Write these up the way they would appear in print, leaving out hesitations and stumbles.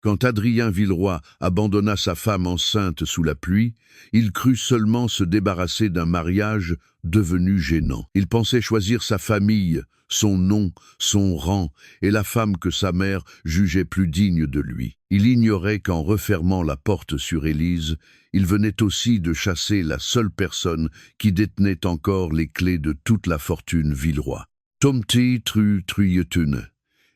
Quand Adrien Villeroy abandonna sa femme enceinte sous la pluie, il crut seulement se débarrasser d'un mariage devenu gênant. Il pensait choisir sa famille, son nom, son rang et la femme que sa mère jugeait plus digne de lui. Il ignorait qu'en refermant la porte sur Élise, il venait aussi de chasser la seule personne qui détenait encore les clés de toute la fortune Villeroy. Tomti tru truyetune.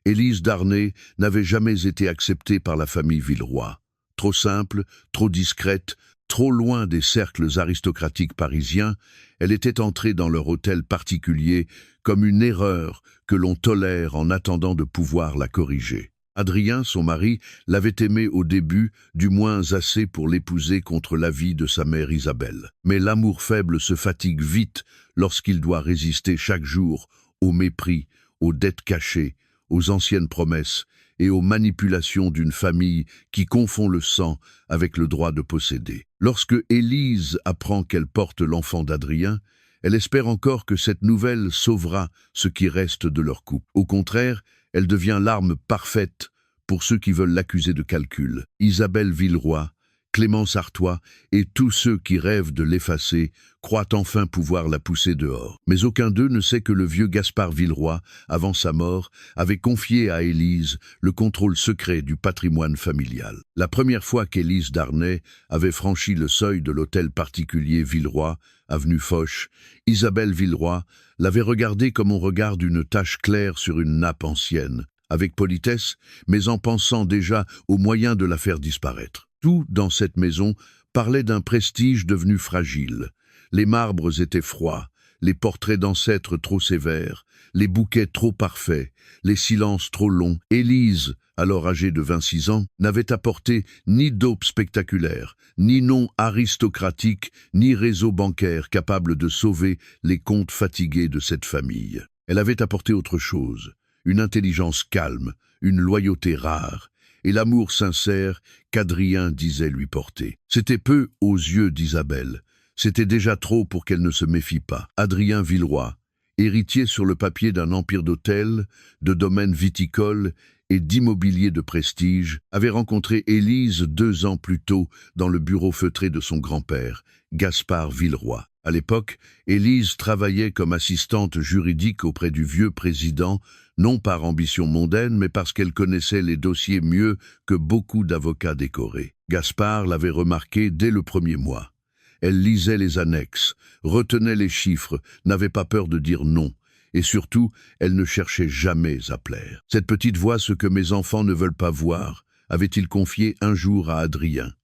Élise Darnay n'avait jamais été acceptée par la famille Villeroy. Trop simple, trop discrète, trop loin des cercles aristocratiques parisiens, elle était entrée dans leur hôtel particulier comme une erreur que l'on tolère en attendant de pouvoir la corriger. Adrien, son mari, l'avait aimée au début, du moins assez pour l'épouser contre l'avis de sa mère Isabelle. Mais l'amour faible se fatigue vite lorsqu'il doit résister chaque jour au mépris, aux dettes cachées, aux anciennes promesses et aux manipulations d'une famille qui confond le sang avec le droit de posséder. Lorsque Élise apprend qu'elle porte l'enfant d'Adrien, elle espère encore que cette nouvelle sauvera ce qui reste de leur couple. Au contraire, elle devient l'arme parfaite pour ceux qui veulent l'accuser de calcul. Isabelle Villeroy, Clémence Artois et tous ceux qui rêvent de l'effacer croient enfin pouvoir la pousser dehors. Mais aucun d'eux ne sait que le vieux Gaspard Villeroy, avant sa mort, avait confié à Élise le contrôle secret du patrimoine familial. La première fois qu'Élise Darnay avait franchi le seuil de l'hôtel particulier Villeroy, avenue Foch, Isabelle Villeroy l'avait regardée comme on regarde une tache claire sur une nappe ancienne, avec politesse, mais en pensant déjà aux moyens de la faire disparaître. Tout dans cette maison parlait d'un prestige devenu fragile. Les marbres étaient froids, les portraits d'ancêtres trop sévères, les bouquets trop parfaits, les silences trop longs. Élise, alors âgée de 26 ans, n'avait apporté ni dope spectaculaire, ni nom aristocratique, ni réseau bancaire capable de sauver les comptes fatigués de cette famille. Elle avait apporté autre chose, une intelligence calme, une loyauté rare, et l'amour sincère qu'Adrien disait lui porter. C'était peu aux yeux d'Isabelle. C'était déjà trop pour qu'elle ne se méfie pas. Adrien Villeroy, héritier sur le papier d'un empire d'hôtels, de domaines viticoles et d'immobilier de prestige, avait rencontré Élise 2 ans plus tôt dans le bureau feutré de son grand-père, Gaspard Villeroy. À l'époque, Élise travaillait comme assistante juridique auprès du vieux président, non par ambition mondaine, mais parce qu'elle connaissait les dossiers mieux que beaucoup d'avocats décorés. Gaspard l'avait remarqué dès le premier mois. Elle lisait les annexes, retenait les chiffres, n'avait pas peur de dire non, et surtout, elle ne cherchait jamais à plaire. « Cette petite voit ce que mes enfants ne veulent pas voir », avait-il confié un jour à Adrien.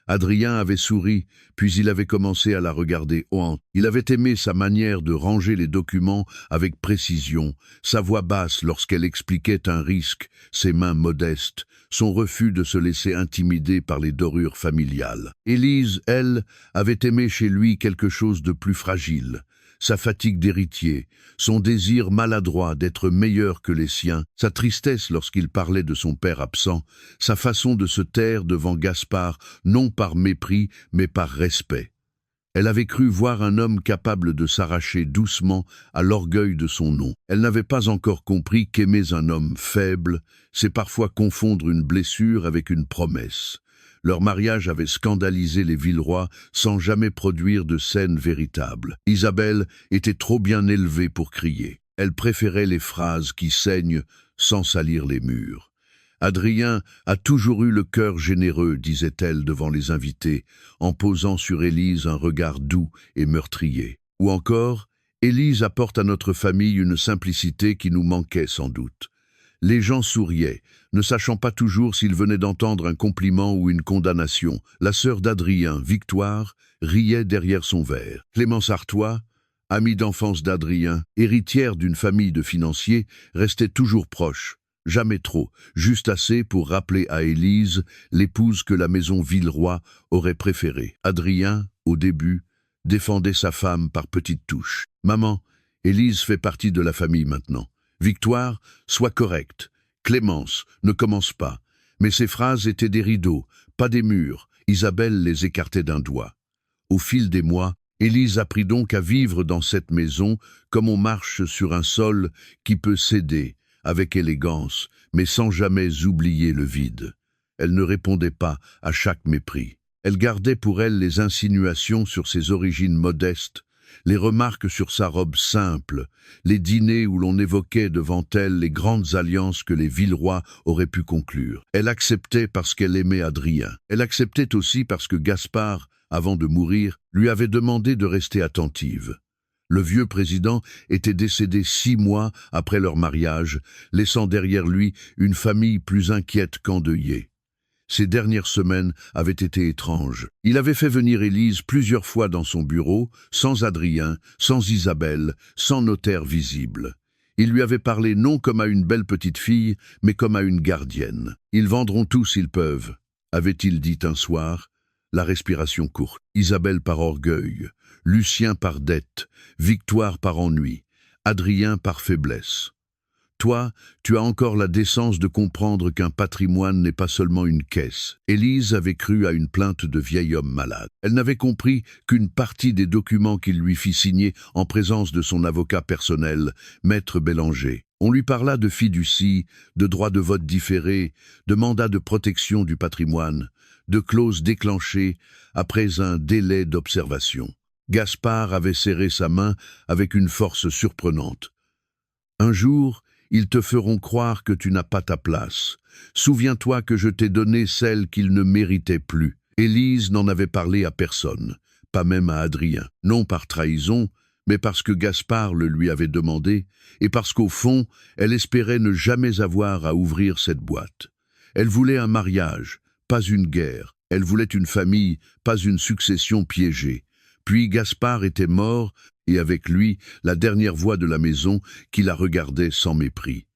Adrien avait souri, puis il avait commencé à la regarder haut. Il avait aimé sa manière de ranger les documents avec précision, sa voix basse lorsqu'elle expliquait un risque, ses mains modestes, son refus de se laisser intimider par les dorures familiales. Élise, elle, avait aimé chez lui quelque chose de plus fragile. Sa fatigue d'héritier, son désir maladroit d'être meilleur que les siens, sa tristesse lorsqu'il parlait de son père absent, sa façon de se taire devant Gaspard, non par mépris, mais par respect. Elle avait cru voir un homme capable de s'arracher doucement à l'orgueil de son nom. Elle n'avait pas encore compris qu'aimer un homme faible, c'est parfois confondre une blessure avec une promesse. Leur mariage avait scandalisé les Villeroy sans jamais produire de scène véritable. Isabelle était trop bien élevée pour crier. Elle préférait les phrases qui saignent sans salir les murs. Adrien a toujours eu le cœur généreux, disait-elle devant les invités, en posant sur Élise un regard doux et meurtrier. Ou encore, Élise apporte à notre famille une simplicité qui nous manquait sans doute. Les gens souriaient, ne sachant pas toujours s'ils venaient d'entendre un compliment ou une condamnation. La sœur d'Adrien, Victoire, riait derrière son verre. Clémence Artois, amie d'enfance d'Adrien, héritière d'une famille de financiers, restait toujours proche. Jamais trop, juste assez pour rappeler à Élise l'épouse que la maison Villeroy aurait préférée. Adrien, au début, défendait sa femme par petites touches. « Maman, Élise fait partie de la famille maintenant. Victoire, sois correcte. Clémence, ne commence pas. » Mais ces phrases étaient des rideaux, pas des murs. Isabelle les écartait d'un doigt. Au fil des mois, Élise apprit donc à vivre dans cette maison comme on marche sur un sol qui peut céder, avec élégance, mais sans jamais oublier le vide. Elle ne répondait pas à chaque mépris. Elle gardait pour elle les insinuations sur ses origines modestes, les remarques sur sa robe simple, les dîners où l'on évoquait devant elle les grandes alliances que les Villeroy auraient pu conclure. Elle acceptait parce qu'elle aimait Adrien. Elle acceptait aussi parce que Gaspard, avant de mourir, lui avait demandé de rester attentive. Le vieux président était décédé 6 mois après leur mariage, laissant derrière lui une famille plus inquiète qu'endeuillée. Ces dernières semaines avaient été étranges. Il avait fait venir Élise plusieurs fois dans son bureau, sans Adrien, sans Isabelle, sans notaire visible. Il lui avait parlé non comme à une belle petite fille, mais comme à une gardienne. « Ils vendront tout s'ils peuvent », avait-il dit un soir, la respiration courte. Isabelle par orgueil, Lucien par dette, Victoire par ennui, Adrien par faiblesse. Toi, tu as encore la décence de comprendre qu'un patrimoine n'est pas seulement une caisse. Élise avait cru à une plainte de vieil homme malade. Elle n'avait compris qu'une partie des documents qu'il lui fit signer en présence de son avocat personnel, Maître Bélanger. On lui parla de fiducie, de droit de vote différé, de mandat de protection du patrimoine, de clauses déclenchées après un délai d'observation. Gaspard avait serré sa main avec une force surprenante. Un jour, ils te feront croire que tu n'as pas ta place. Souviens-toi que je t'ai donné celle qu'ils ne méritaient plus. Élise n'en avait parlé à personne, pas même à Adrien. Non par trahison, mais parce que Gaspard le lui avait demandé, et parce qu'au fond, elle espérait ne jamais avoir à ouvrir cette boîte. Elle voulait un mariage, pas une guerre. Elle voulait une famille, pas une succession piégée. Puis Gaspard était mort, et avec lui, la dernière voix de la maison qui la regardait sans mépris.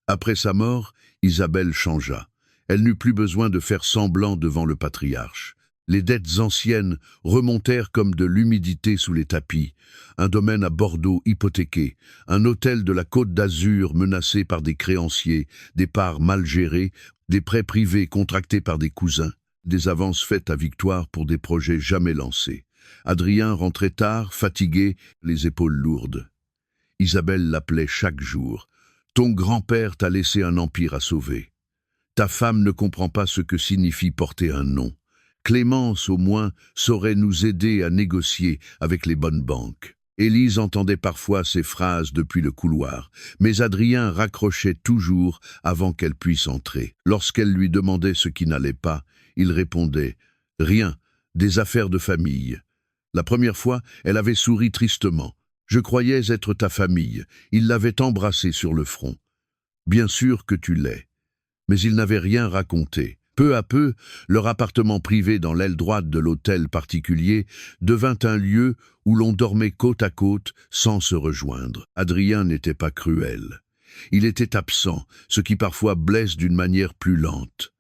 Après sa mort, Isabelle changea. Elle n'eut plus besoin de faire semblant devant le patriarche. Les dettes anciennes remontèrent comme de l'humidité sous les tapis. Un domaine à Bordeaux hypothéqué, un hôtel de la Côte d'Azur menacé par des créanciers, des parts mal gérées, des prêts privés contractés par des cousins, des avances faites à Victoire pour des projets jamais lancés. Adrien rentrait tard, fatigué, les épaules lourdes. Isabelle l'appelait chaque jour. « Ton grand-père t'a laissé un empire à sauver. Ta femme ne comprend pas ce que signifie porter un nom. Clémence, au moins, saurait nous aider à négocier avec les bonnes banques. » Élise entendait parfois ces phrases depuis le couloir, mais Adrien raccrochait toujours avant qu'elle puisse entrer. Lorsqu'elle lui demandait ce qui n'allait pas, il répondait « Rien, des affaires de famille. » La première fois, elle avait souri tristement. « Je croyais être ta famille. » Il l'avait embrassée sur le front. « Bien sûr que tu l'es. » Mais il n'avait rien raconté. Peu à peu, leur appartement privé dans l'aile droite de l'hôtel particulier devint un lieu où l'on dormait côte à côte sans se rejoindre. Adrien n'était pas cruel. Il était absent, ce qui parfois blesse d'une manière plus lente.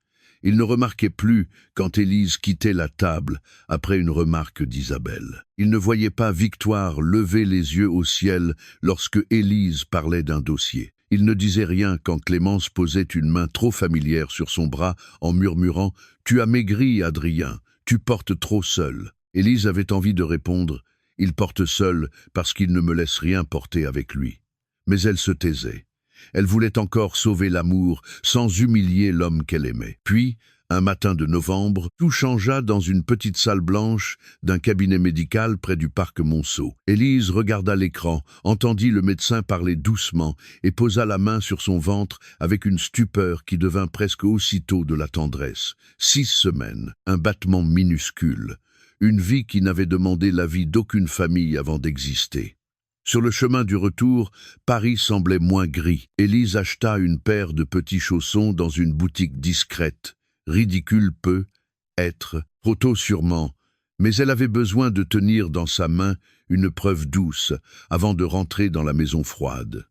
Il ne remarquait plus quand Élise quittait la table après une remarque d'Isabelle. Il ne voyait pas Victoire lever les yeux au ciel lorsque Élise parlait d'un dossier. Il ne disait rien quand Clémence posait une main trop familière sur son bras en murmurant « Tu as maigri, Adrien, tu portes trop seul ». Élise avait envie de répondre « Il porte seul parce qu'il ne me laisse rien porter avec lui ». Mais elle se taisait. Elle voulait encore sauver l'amour sans humilier l'homme qu'elle aimait. Puis, un matin de novembre, tout changea dans une petite salle blanche d'un cabinet médical près du parc Monceau. Élise regarda l'écran, entendit le médecin parler doucement et posa la main sur son ventre avec une stupeur qui devint presque aussitôt de la tendresse. 6 semaines, un battement minuscule, une vie qui n'avait demandé l'avis d'aucune famille avant d'exister. Sur le chemin du retour, Paris semblait moins gris. Élise acheta une paire de petits chaussons dans une boutique discrète. Ridicule peu, être, trop tôt sûrement, mais elle avait besoin de tenir dans sa main une preuve douce avant de rentrer dans la maison froide.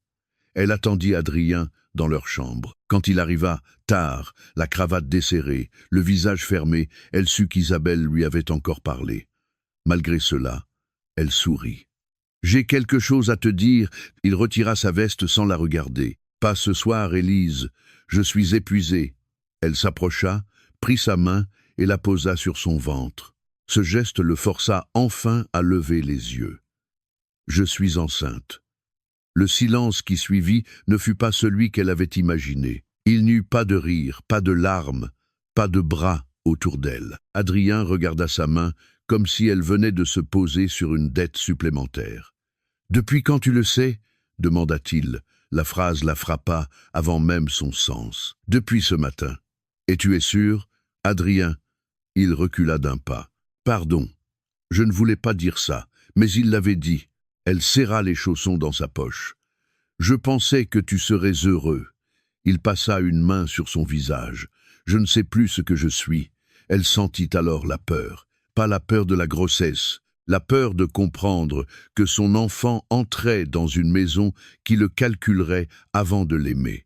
Elle attendit Adrien dans leur chambre. Quand il arriva, tard, la cravate desserrée, le visage fermé, elle sut qu'Isabelle lui avait encore parlé. Malgré cela, elle sourit. « J'ai quelque chose à te dire. » Il retira sa veste sans la regarder. « Pas ce soir, Élise. Je suis épuisé. » Elle s'approcha, prit sa main et la posa sur son ventre. Ce geste le força enfin à lever les yeux. « Je suis enceinte. » Le silence qui suivit ne fut pas celui qu'elle avait imaginé. Il n'y eut pas de rire, pas de larmes, pas de bras autour d'elle. Adrien regarda sa main comme si elle venait de se poser sur une dette supplémentaire. « Depuis quand tu le sais ?» demanda-t-il. La phrase la frappa avant même son sens. « Depuis ce matin. »« Et tu es sûr ?» ?»« Adrien. » Il recula d'un pas. « Pardon. Je ne voulais pas dire ça, mais il l'avait dit. » Elle serra les chaussons dans sa poche. « Je pensais que tu serais heureux. » Il passa une main sur son visage. « Je ne sais plus ce que je suis. » Elle sentit alors la peur. Pas la peur de la grossesse, la peur de comprendre que son enfant entrait dans une maison qui le calculerait avant de l'aimer.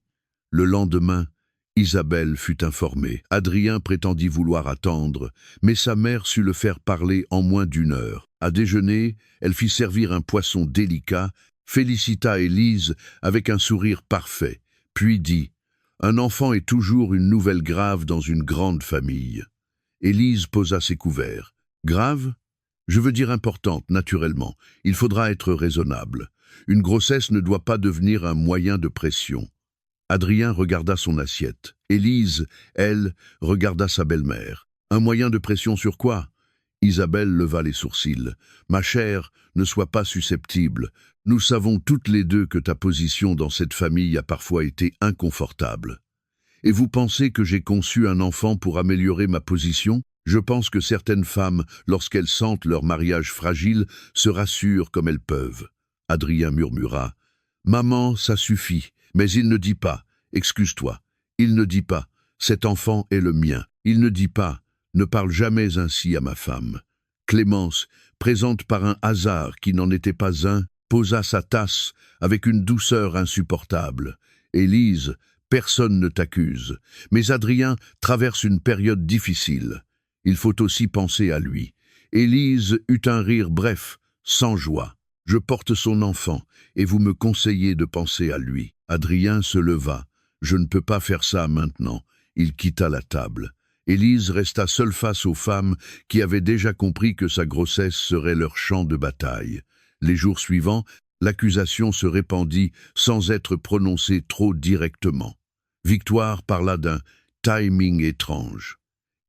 Le lendemain, Isabelle fut informée. Adrien prétendit vouloir attendre, mais sa mère sut le faire parler en moins d'1 heure. À déjeuner, elle fit servir un poisson délicat, félicita Élise avec un sourire parfait, puis dit « Un enfant est toujours une nouvelle grave dans une grande famille. » Élise posa ses couverts. « Grave ? Je veux dire importante, naturellement. Il faudra être raisonnable. Une grossesse ne doit pas devenir un moyen de pression. » Adrien regarda son assiette. Élise, elle, regarda sa belle-mère. « Un moyen de pression sur quoi ?» Isabelle leva les sourcils. « Ma chère, ne sois pas susceptible. Nous savons toutes les deux que ta position dans cette famille a parfois été inconfortable. Et vous pensez que j'ai conçu un enfant pour améliorer ma position ? Je pense que certaines femmes, lorsqu'elles sentent leur mariage fragile, se rassurent comme elles peuvent. » Adrien murmura. « Maman, ça suffit. Mais il ne dit pas. Excuse-toi. Il ne dit pas. Cet enfant est le mien. Il ne dit pas. Ne parle jamais ainsi à ma femme. » Clémence, présente par un hasard qui n'en était pas un, posa sa tasse avec une douceur insupportable. « Élise, personne ne t'accuse. Mais Adrien traverse une période difficile. Il faut aussi penser à lui. » Élise eut un rire bref, sans joie. « Je porte son enfant, et vous me conseillez de penser à lui. » Adrien se leva. « Je ne peux pas faire ça maintenant. » Il quitta la table. Élise resta seule face aux femmes qui avaient déjà compris que sa grossesse serait leur champ de bataille. Les jours suivants, l'accusation se répandit sans être prononcée trop directement. Victoire parla d'un « timing étrange ».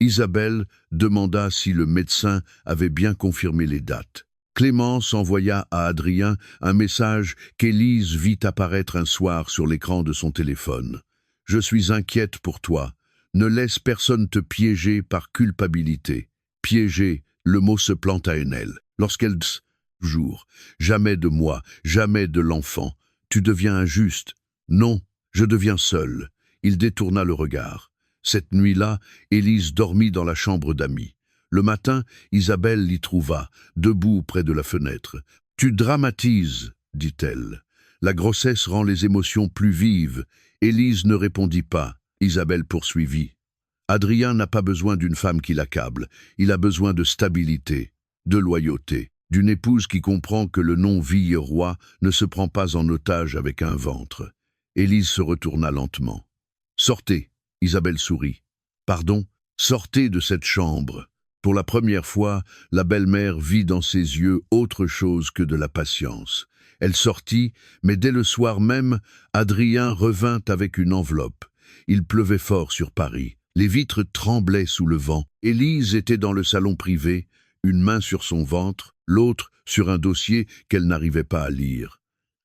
Isabelle demanda si le médecin avait bien confirmé les dates. Clémence envoya à Adrien un message qu'Élise vit apparaître un soir sur l'écran de son téléphone. « Je suis inquiète pour toi. Ne laisse personne te piéger par culpabilité. » Piéger, le mot se planta en elle. Lorsqu'elle dit « Jour, jamais de moi, jamais de l'enfant. Tu deviens injuste. » « Non, je deviens seule. » Il détourna le regard. Cette nuit-là, Élise dormit dans la chambre d'amis. Le matin, Isabelle l'y trouva, debout près de la fenêtre. « Tu dramatises, » dit-elle. « La grossesse rend les émotions plus vives. » Élise ne répondit pas. Isabelle poursuivit. « Adrien n'a pas besoin d'une femme qui l'accable. Il a besoin de stabilité, de loyauté, d'une épouse qui comprend que le non-vie roi ne se prend pas en otage avec un ventre. » Élise se retourna lentement. « Sortez !» Isabelle sourit. « Pardon ? Sortez de cette chambre !» Pour la première fois, la belle-mère vit dans ses yeux autre chose que de la patience. Elle sortit, mais dès le soir même, Adrien revint avec une enveloppe. Il pleuvait fort sur Paris. Les vitres tremblaient sous le vent. Élise était dans le salon privé, une main sur son ventre, l'autre sur un dossier qu'elle n'arrivait pas à lire.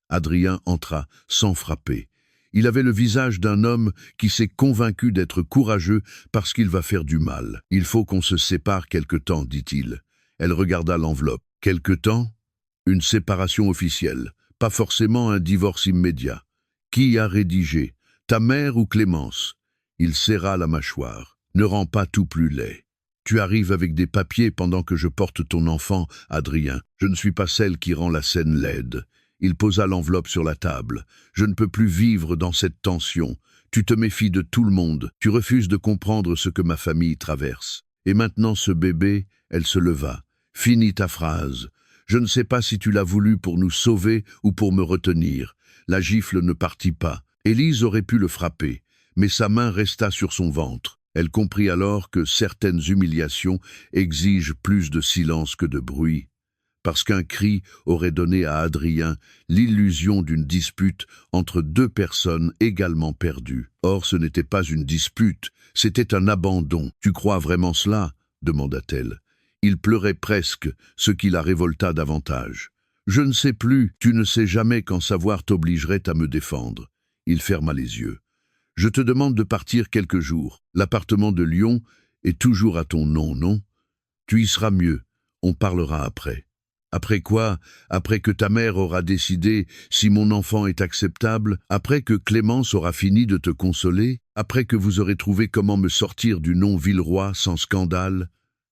Adrien entra, sans frapper. Il avait le visage d'un homme qui s'est convaincu d'être courageux parce qu'il va faire du mal. « Il faut qu'on se sépare quelque temps, dit-il. » Elle regarda l'enveloppe. « Quelque temps ? Une séparation officielle, pas forcément un divorce immédiat. Qui a rédigé ? Ta mère ou Clémence ?» Il serra la mâchoire. « Ne rends pas tout plus laid. Tu arrives avec des papiers pendant que je porte ton enfant, Adrien. Je ne suis pas celle qui rend la scène laide. » Il posa l'enveloppe sur la table. « Je ne peux plus vivre dans cette tension. Tu te méfies de tout le monde. Tu refuses de comprendre ce que ma famille traverse. Et maintenant ce bébé, » elle se leva. « Finis ta phrase. Je ne sais pas si tu l'as voulu pour nous sauver ou pour me retenir. » La gifle ne partit pas. Élise aurait pu le frapper, mais sa main resta sur son ventre. Elle comprit alors que certaines humiliations exigent plus de silence que de bruit. parce qu'un cri aurait donné à Adrien l'illusion d'une dispute entre deux personnes également perdues. Or, ce n'était pas une dispute, c'était un abandon. « Tu crois vraiment cela ?» demanda-t-elle. Il pleurait presque, ce qui la révolta davantage. « Je ne sais plus, tu ne sais jamais quand savoir t'obligerait à me défendre. » Il ferma les yeux. « Je te demande de partir quelques jours. L'appartement de Lyon est toujours à ton nom, non? Tu y seras mieux, on parlera après. » Après quoi? Après que ta mère aura décidé si mon enfant est acceptable, après que Clémence aura fini de te consoler, après que vous aurez trouvé comment me sortir du nom Villeroy sans scandale?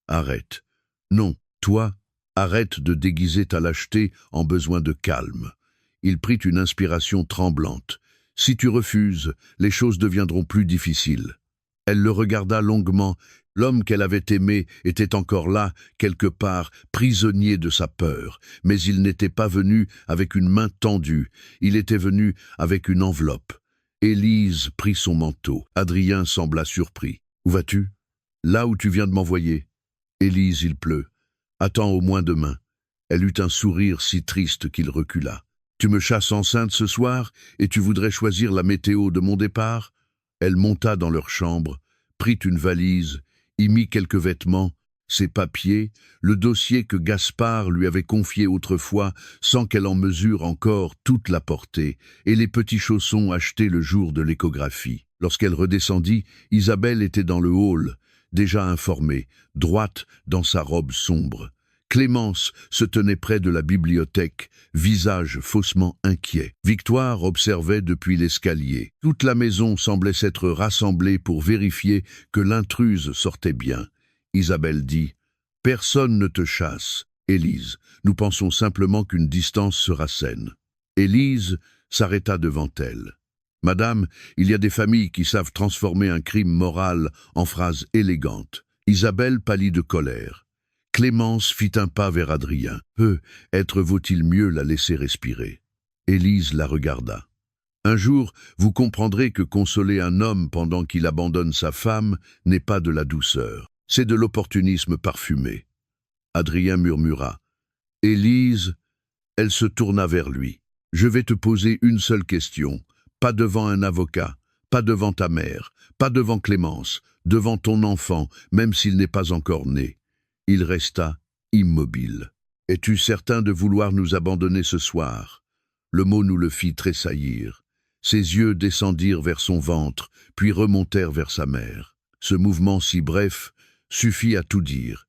Arrête. Non, toi, arrête de déguiser ta lâcheté en besoin de calme. Il prit une inspiration tremblante. Si tu refuses, les choses deviendront plus difficiles. Elle le regarda longuement. L'homme qu'elle avait aimé était encore là, quelque part, prisonnier de sa peur. Mais il n'était pas venu avec une main tendue, il était venu avec une enveloppe. Élise prit son manteau. Adrien sembla surpris. « Où vas-tu? »« Là où tu viens de m'envoyer. »« Élise, il pleut. Attends au moins demain. » Elle eut un sourire si triste qu'il recula. « Tu me chasses enceinte ce soir et tu voudrais choisir la météo de mon départ ?» Elle monta dans leur chambre, prit une valise, y mit quelques vêtements, ses papiers, le dossier que Gaspard lui avait confié autrefois sans qu'elle en mesure encore toute la portée, et les petits chaussons achetés le jour de l'échographie. Lorsqu'elle redescendit, Isabelle était dans le hall, déjà informée, droite dans sa robe sombre. Clémence se tenait près de la bibliothèque, visage faussement inquiet. Victoire observait depuis l'escalier. Toute la maison semblait s'être rassemblée pour vérifier que l'intruse sortait bien. Isabelle dit « Personne ne te chasse. Élise, nous pensons simplement qu'une distance sera saine. » Élise s'arrêta devant elle. « Madame, il y a des familles qui savent transformer un crime moral en phrase élégante. » Isabelle pâlit de colère. Clémence fit un pas vers Adrien. Peut-être vaut-il mieux la laisser respirer. Élise la regarda. Un jour, vous comprendrez que consoler un homme pendant qu'il abandonne sa femme n'est pas de la douceur. C'est de l'opportunisme parfumé. Adrien murmura. Élise, elle se tourna vers lui. Je vais te poser une seule question. Pas devant un avocat, pas devant ta mère, pas devant Clémence, devant ton enfant, même s'il n'est pas encore né. Il resta immobile. « Es-tu certain de vouloir nous abandonner ce soir ?» Le mot nous le fit tressaillir. Ses yeux descendirent vers son ventre, puis remontèrent vers sa mère. Ce mouvement si bref suffit à tout dire.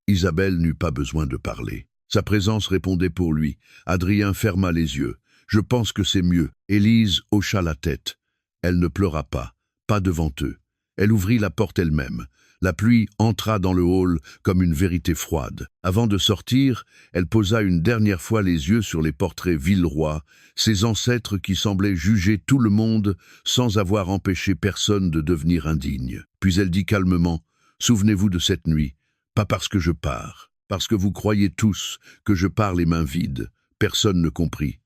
Isabelle n'eut pas besoin de parler. Sa présence répondait pour lui. Adrien ferma les yeux. « Je pense que c'est mieux. » Élise hocha la tête. Elle ne pleura pas devant eux. Elle ouvrit la porte elle-même. La pluie entra dans le hall comme une vérité froide. Avant de sortir, elle posa une dernière fois les yeux sur les portraits Villeroy, ses ancêtres qui semblaient juger tout le monde sans avoir empêché personne de devenir indigne. Puis elle dit calmement « Souvenez-vous de cette nuit, pas parce que je pars, parce que vous croyez tous que je pars les mains vides. » Personne ne comprit.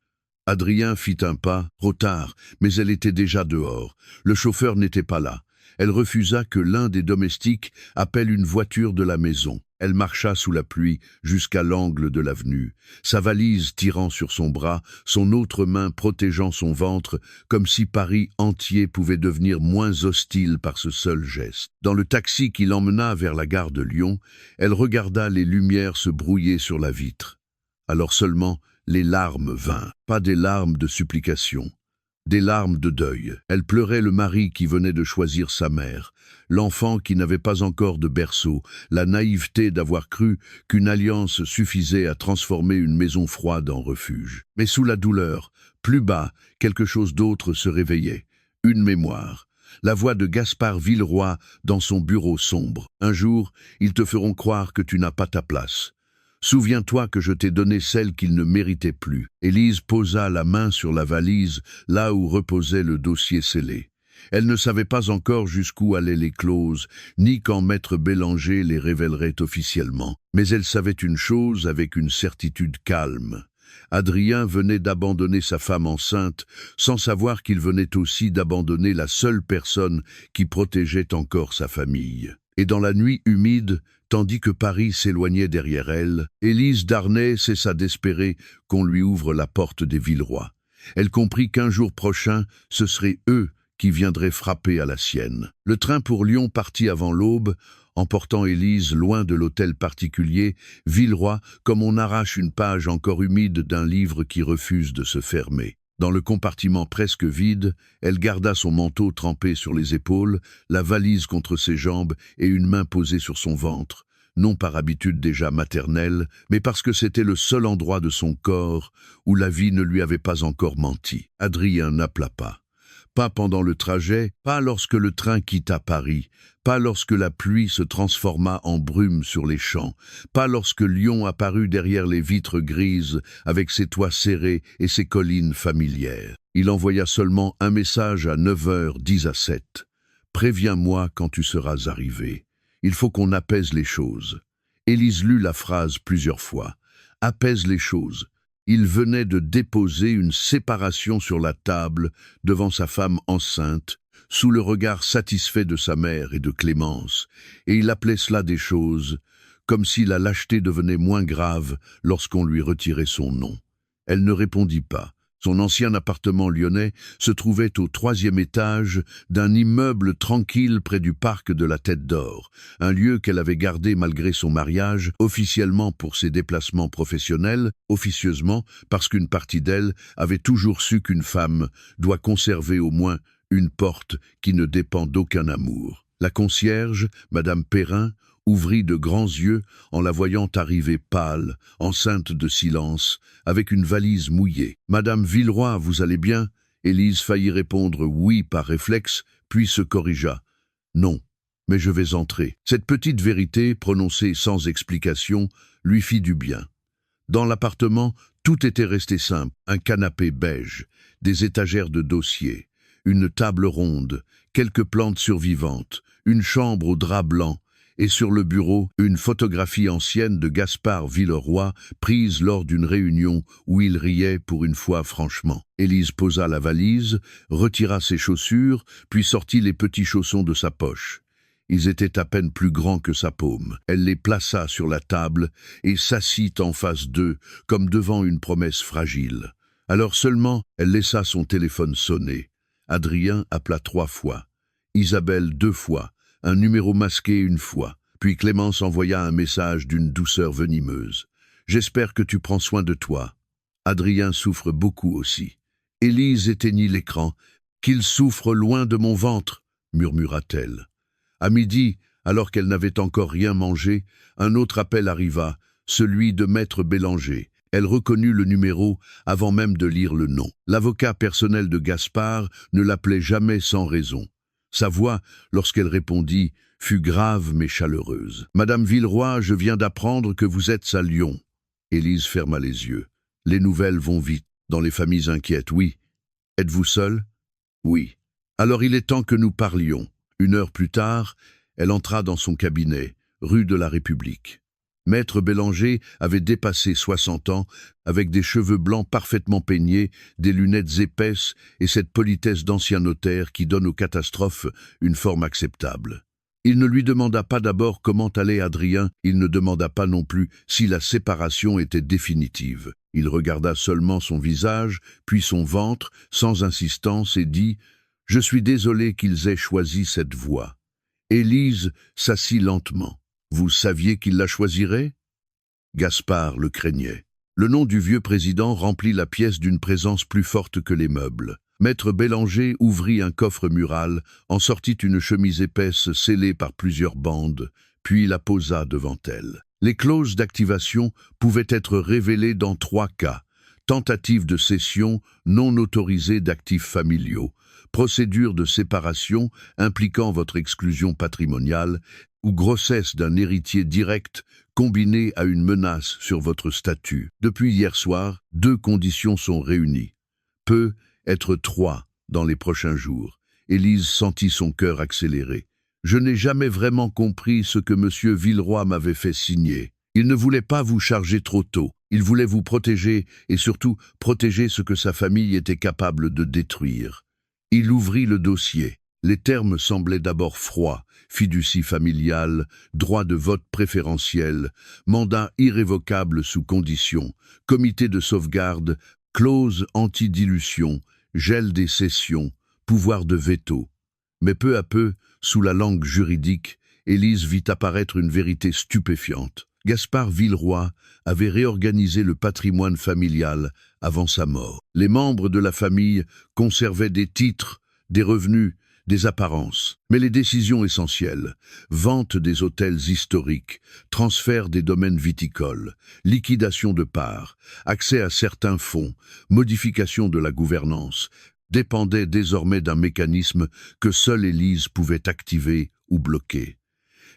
Adrien fit un pas, trop tard, mais elle était déjà dehors. Le chauffeur n'était pas là. Elle refusa que l'un des domestiques appelle une voiture de la maison. Elle marcha sous la pluie jusqu'à l'angle de l'avenue, sa valise tirant sur son bras, son autre main protégeant son ventre, comme si Paris entier pouvait devenir moins hostile par ce seul geste. Dans le taxi qui l'emmena vers la gare de Lyon, elle regarda les lumières se brouiller sur la vitre. Alors seulement, les larmes vinrent, pas des larmes de supplication. Des larmes de deuil. Elle pleurait le mari qui venait de choisir sa mère, l'enfant qui n'avait pas encore de berceau, la naïveté d'avoir cru qu'une alliance suffisait à transformer une maison froide en refuge. Mais sous la douleur, plus bas, quelque chose d'autre se réveillait. Une mémoire. La voix de Gaspard Villeroy dans son bureau sombre. Un jour, ils te feront croire que tu n'as pas ta place. Souviens-toi que je t'ai donné celle qu'il ne méritait plus. Élise posa la main sur la valise, là où reposait le dossier scellé. Elle ne savait pas encore jusqu'où allaient les clauses, ni quand Maître Bélanger les révélerait officiellement. Mais elle savait une chose avec une certitude calme. Adrien venait d'abandonner sa femme enceinte, sans savoir qu'il venait aussi d'abandonner la seule personne qui protégeait encore sa famille. Et dans la nuit humide, tandis que Paris s'éloignait derrière elle, Élise Darnay cessa d'espérer qu'on lui ouvre la porte des Villeroy. Elle comprit qu'un jour prochain, ce seraient eux qui viendraient frapper à la sienne. Le train pour Lyon partit avant l'aube, emportant Élise loin de l'hôtel particulier, Villeroy, comme on arrache une page encore humide d'un livre qui refuse de se fermer. Dans le compartiment presque vide, elle garda son manteau trempé sur les épaules, la valise contre ses jambes et une main posée sur son ventre, non par habitude déjà maternelle, mais parce que c'était le seul endroit de son corps où la vie ne lui avait pas encore menti. Adrien n'appela pas. Pas pendant le trajet, pas lorsque le train quitta Paris, pas lorsque la pluie se transforma en brume sur les champs, pas lorsque Lyon apparut derrière les vitres grises avec ses toits serrés et ses collines familières. Il envoya seulement un message à 9h10 à 7. « Préviens-moi quand tu seras arrivé. Il faut qu'on apaise les choses. » Élise lut la phrase plusieurs fois. « Apaise les choses. » Il venait de déposer une séparation sur la table devant sa femme enceinte, sous le regard satisfait de sa mère et de Clémence, et il appelait cela des choses, comme si la lâcheté devenait moins grave lorsqu'on lui retirait son nom. Elle ne répondit pas. Son ancien appartement lyonnais se trouvait au 3e étage d'un immeuble tranquille près du parc de la Tête d'Or, un lieu qu'elle avait gardé malgré son mariage, officiellement pour ses déplacements professionnels, officieusement parce qu'une partie d'elle avait toujours su qu'une femme doit conserver au moins une porte qui ne dépend d'aucun amour. La concierge, Madame Perrin, ouvrit de grands yeux en la voyant arriver pâle, enceinte de silence, avec une valise mouillée. « Madame Villeroy, vous allez bien ?» Élise faillit répondre oui par réflexe, puis se corrigea. « Non, mais je vais entrer. » Cette petite vérité, prononcée sans explication, lui fit du bien. Dans l'appartement, tout était resté simple. Un canapé beige, des étagères de dossiers, une table ronde, quelques plantes survivantes, une chambre au drap blanc, et sur le bureau, une photographie ancienne de Gaspard Villeroy prise lors d'une réunion où il riait pour une fois franchement. Élise posa la valise, retira ses chaussures, puis sortit les petits chaussons de sa poche. Ils étaient à peine plus grands que sa paume. Elle les plaça sur la table et s'assit en face d'eux, comme devant une promesse fragile. Alors seulement, elle laissa son téléphone sonner. Adrien appela 3 fois. Isabelle 2 fois. Un numéro masqué 1 fois, puis Clémence envoya un message d'une douceur venimeuse. « J'espère que tu prends soin de toi. Adrien souffre beaucoup aussi. » Élise éteignit l'écran. « Qu'il souffre loin de mon ventre, » murmura-t-elle. À midi, alors qu'elle n'avait encore rien mangé, un autre appel arriva, celui de Maître Bélanger. Elle reconnut le numéro avant même de lire le nom. L'avocat personnel de Gaspard ne l'appelait jamais sans raison. Sa voix, lorsqu'elle répondit, fut grave mais chaleureuse. « Madame Villeroy, je viens d'apprendre que vous êtes à Lyon. » Élise ferma les yeux. « Les nouvelles vont vite, dans les familles inquiètes, oui. Êtes-vous seule ? » ?»« Oui. »« Alors il est temps que nous parlions. » 1 heure plus tard, elle entra dans son cabinet, rue de la République. Maître Bélanger avait dépassé 60 ans, avec des cheveux blancs parfaitement peignés, des lunettes épaisses et cette politesse d'ancien notaire qui donne aux catastrophes une forme acceptable. Il ne lui demanda pas d'abord comment allait Adrien, il ne demanda pas non plus si la séparation était définitive. Il regarda seulement son visage, puis son ventre, sans insistance, et dit « Je suis désolé qu'ils aient choisi cette voie. » Élise s'assit lentement. « Vous saviez qu'il la choisirait ?» Gaspard le craignait. Le nom du vieux président remplit la pièce d'une présence plus forte que les meubles. Maître Bélanger ouvrit un coffre mural, en sortit une chemise épaisse scellée par plusieurs bandes, puis la posa devant elle. Les clauses d'activation pouvaient être révélées dans 3 cas. Tentative de cession non autorisée d'actifs familiaux, procédure de séparation impliquant votre exclusion patrimoniale ou grossesse d'un héritier direct combinée à une menace sur votre statut. Depuis hier soir, 2 conditions sont réunies. Peut être 3 dans les prochains jours. Élise sentit son cœur accélérer. Je n'ai jamais vraiment compris ce que M. Villeroy m'avait fait signer. Il ne voulait pas vous charger trop tôt. Il voulait vous protéger et surtout protéger ce que sa famille était capable de détruire. Il ouvrit le dossier. Les termes semblaient d'abord froids: fiducie familiale, droit de vote préférentiel, mandat irrévocable sous condition, comité de sauvegarde, clause anti-dilution, gel des cessions, pouvoir de veto. Mais peu à peu, sous la langue juridique, Élise vit apparaître une vérité stupéfiante. Gaspard Villeroy avait réorganisé le patrimoine familial avant sa mort. Les membres de la famille conservaient des titres, des revenus, des apparences. Mais les décisions essentielles, vente des hôtels historiques, transfert des domaines viticoles, liquidation de parts, accès à certains fonds, modification de la gouvernance, dépendaient désormais d'un mécanisme que seule Élise pouvait activer ou bloquer.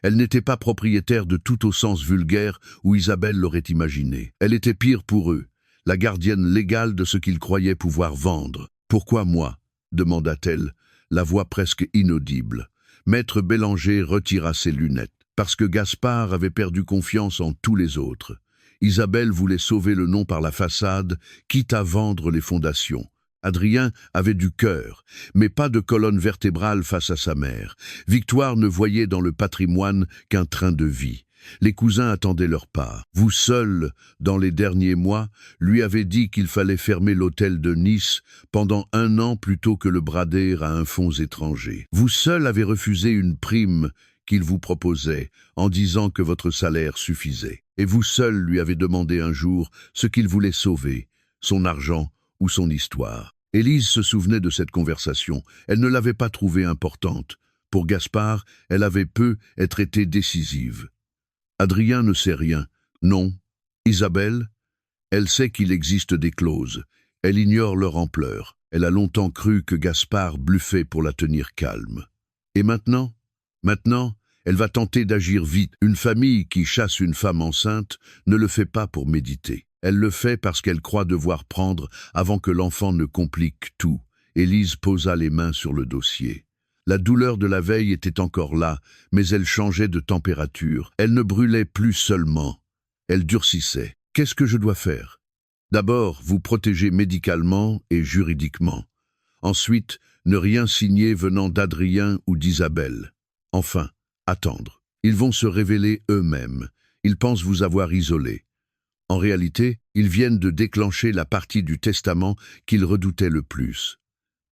Elle n'était pas propriétaire de tout au sens vulgaire où Isabelle l'aurait imaginé. Elle était pire pour eux, la gardienne légale de ce qu'ils croyaient pouvoir vendre. « Pourquoi moi ?» demanda-t-elle, la voix presque inaudible. Maître Bélanger retira ses lunettes. Parce que Gaspard avait perdu confiance en tous les autres. Isabelle voulait sauver le nom par la façade, quitte à vendre les fondations. Adrien avait du cœur, mais pas de colonne vertébrale face à sa mère. Victoire ne voyait dans le patrimoine qu'un train de vie. Les cousins attendaient leur part. Vous seul, dans les derniers mois, lui avez dit qu'il fallait fermer l'hôtel de Nice pendant 1 an plutôt que le brader à un fonds étranger. Vous seul avez refusé une prime qu'il vous proposait en disant que votre salaire suffisait. Et vous seul lui avez demandé un jour ce qu'il voulait sauver, son argent ou son histoire. Élise se souvenait de cette conversation. Elle ne l'avait pas trouvée importante. Pour Gaspard, elle avait peu être été décisive. Adrien ne sait rien. Non. Isabelle, elle sait qu'il existe des clauses. Elle ignore leur ampleur. Elle a longtemps cru que Gaspard bluffait pour la tenir calme. Et maintenant? Maintenant, elle va tenter d'agir vite. Une famille qui chasse une femme enceinte ne le fait pas pour méditer. Elle le fait parce qu'elle croit devoir prendre avant que l'enfant ne complique tout. Élise posa les mains sur le dossier. La douleur de la veille était encore là, mais elle changeait de température. Elle ne brûlait plus seulement. Elle durcissait. Qu'est-ce que je dois faire? D'abord, vous protéger médicalement et juridiquement. Ensuite, ne rien signer venant d'Adrien ou d'Isabelle. Enfin, attendre. Ils vont se révéler eux-mêmes. Ils pensent vous avoir isolé. En réalité, ils viennent de déclencher la partie du testament qu'ils redoutaient le plus.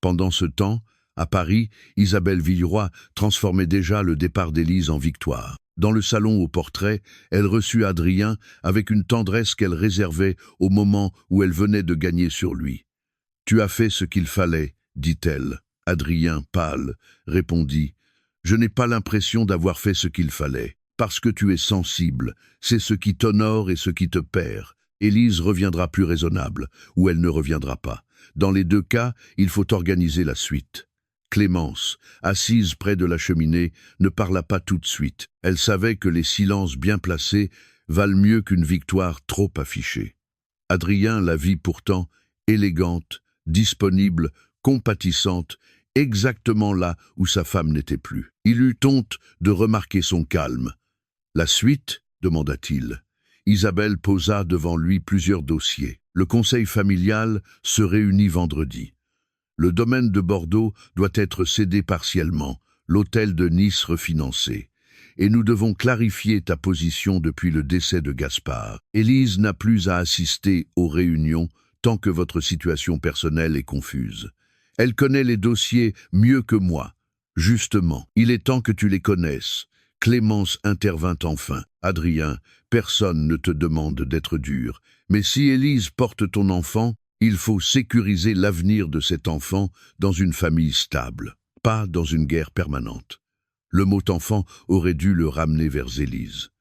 Pendant ce temps, à Paris, Isabelle Villeroy transformait déjà le départ d'Élise en victoire. Dans le salon au portrait, elle reçut Adrien avec une tendresse qu'elle réservait au moment où elle venait de gagner sur lui. « Tu as fait ce qu'il fallait », dit-elle. Adrien, pâle, répondit « Je n'ai pas l'impression d'avoir fait ce qu'il fallait. Parce que tu es sensible, c'est ce qui t'honore et ce qui te perd. Élise reviendra plus raisonnable, ou elle ne reviendra pas. Dans les 2 cas, il faut organiser la suite. » Clémence, assise près de la cheminée, ne parla pas tout de suite. Elle savait que les silences bien placés valent mieux qu'une victoire trop affichée. Adrien la vit pourtant élégante, disponible, compatissante, exactement là où sa femme n'était plus. Il eut honte de remarquer son calme. « La suite ?» demanda-t-il. Isabelle posa devant lui plusieurs dossiers. Le conseil familial se réunit vendredi. Le domaine de Bordeaux doit être cédé partiellement, l'hôtel de Nice refinancé. Et nous devons clarifier ta position depuis le décès de Gaspard. Élise n'a plus à assister aux réunions tant que votre situation personnelle est confuse. Elle connaît les dossiers mieux que moi. Justement, il est temps que tu les connaisses. Clémence intervint enfin. Adrien, personne ne te demande d'être dur. Mais si Élise porte ton enfant, il faut sécuriser l'avenir de cet enfant dans une famille stable, pas dans une guerre permanente. Le mot enfant aurait dû le ramener vers Élise.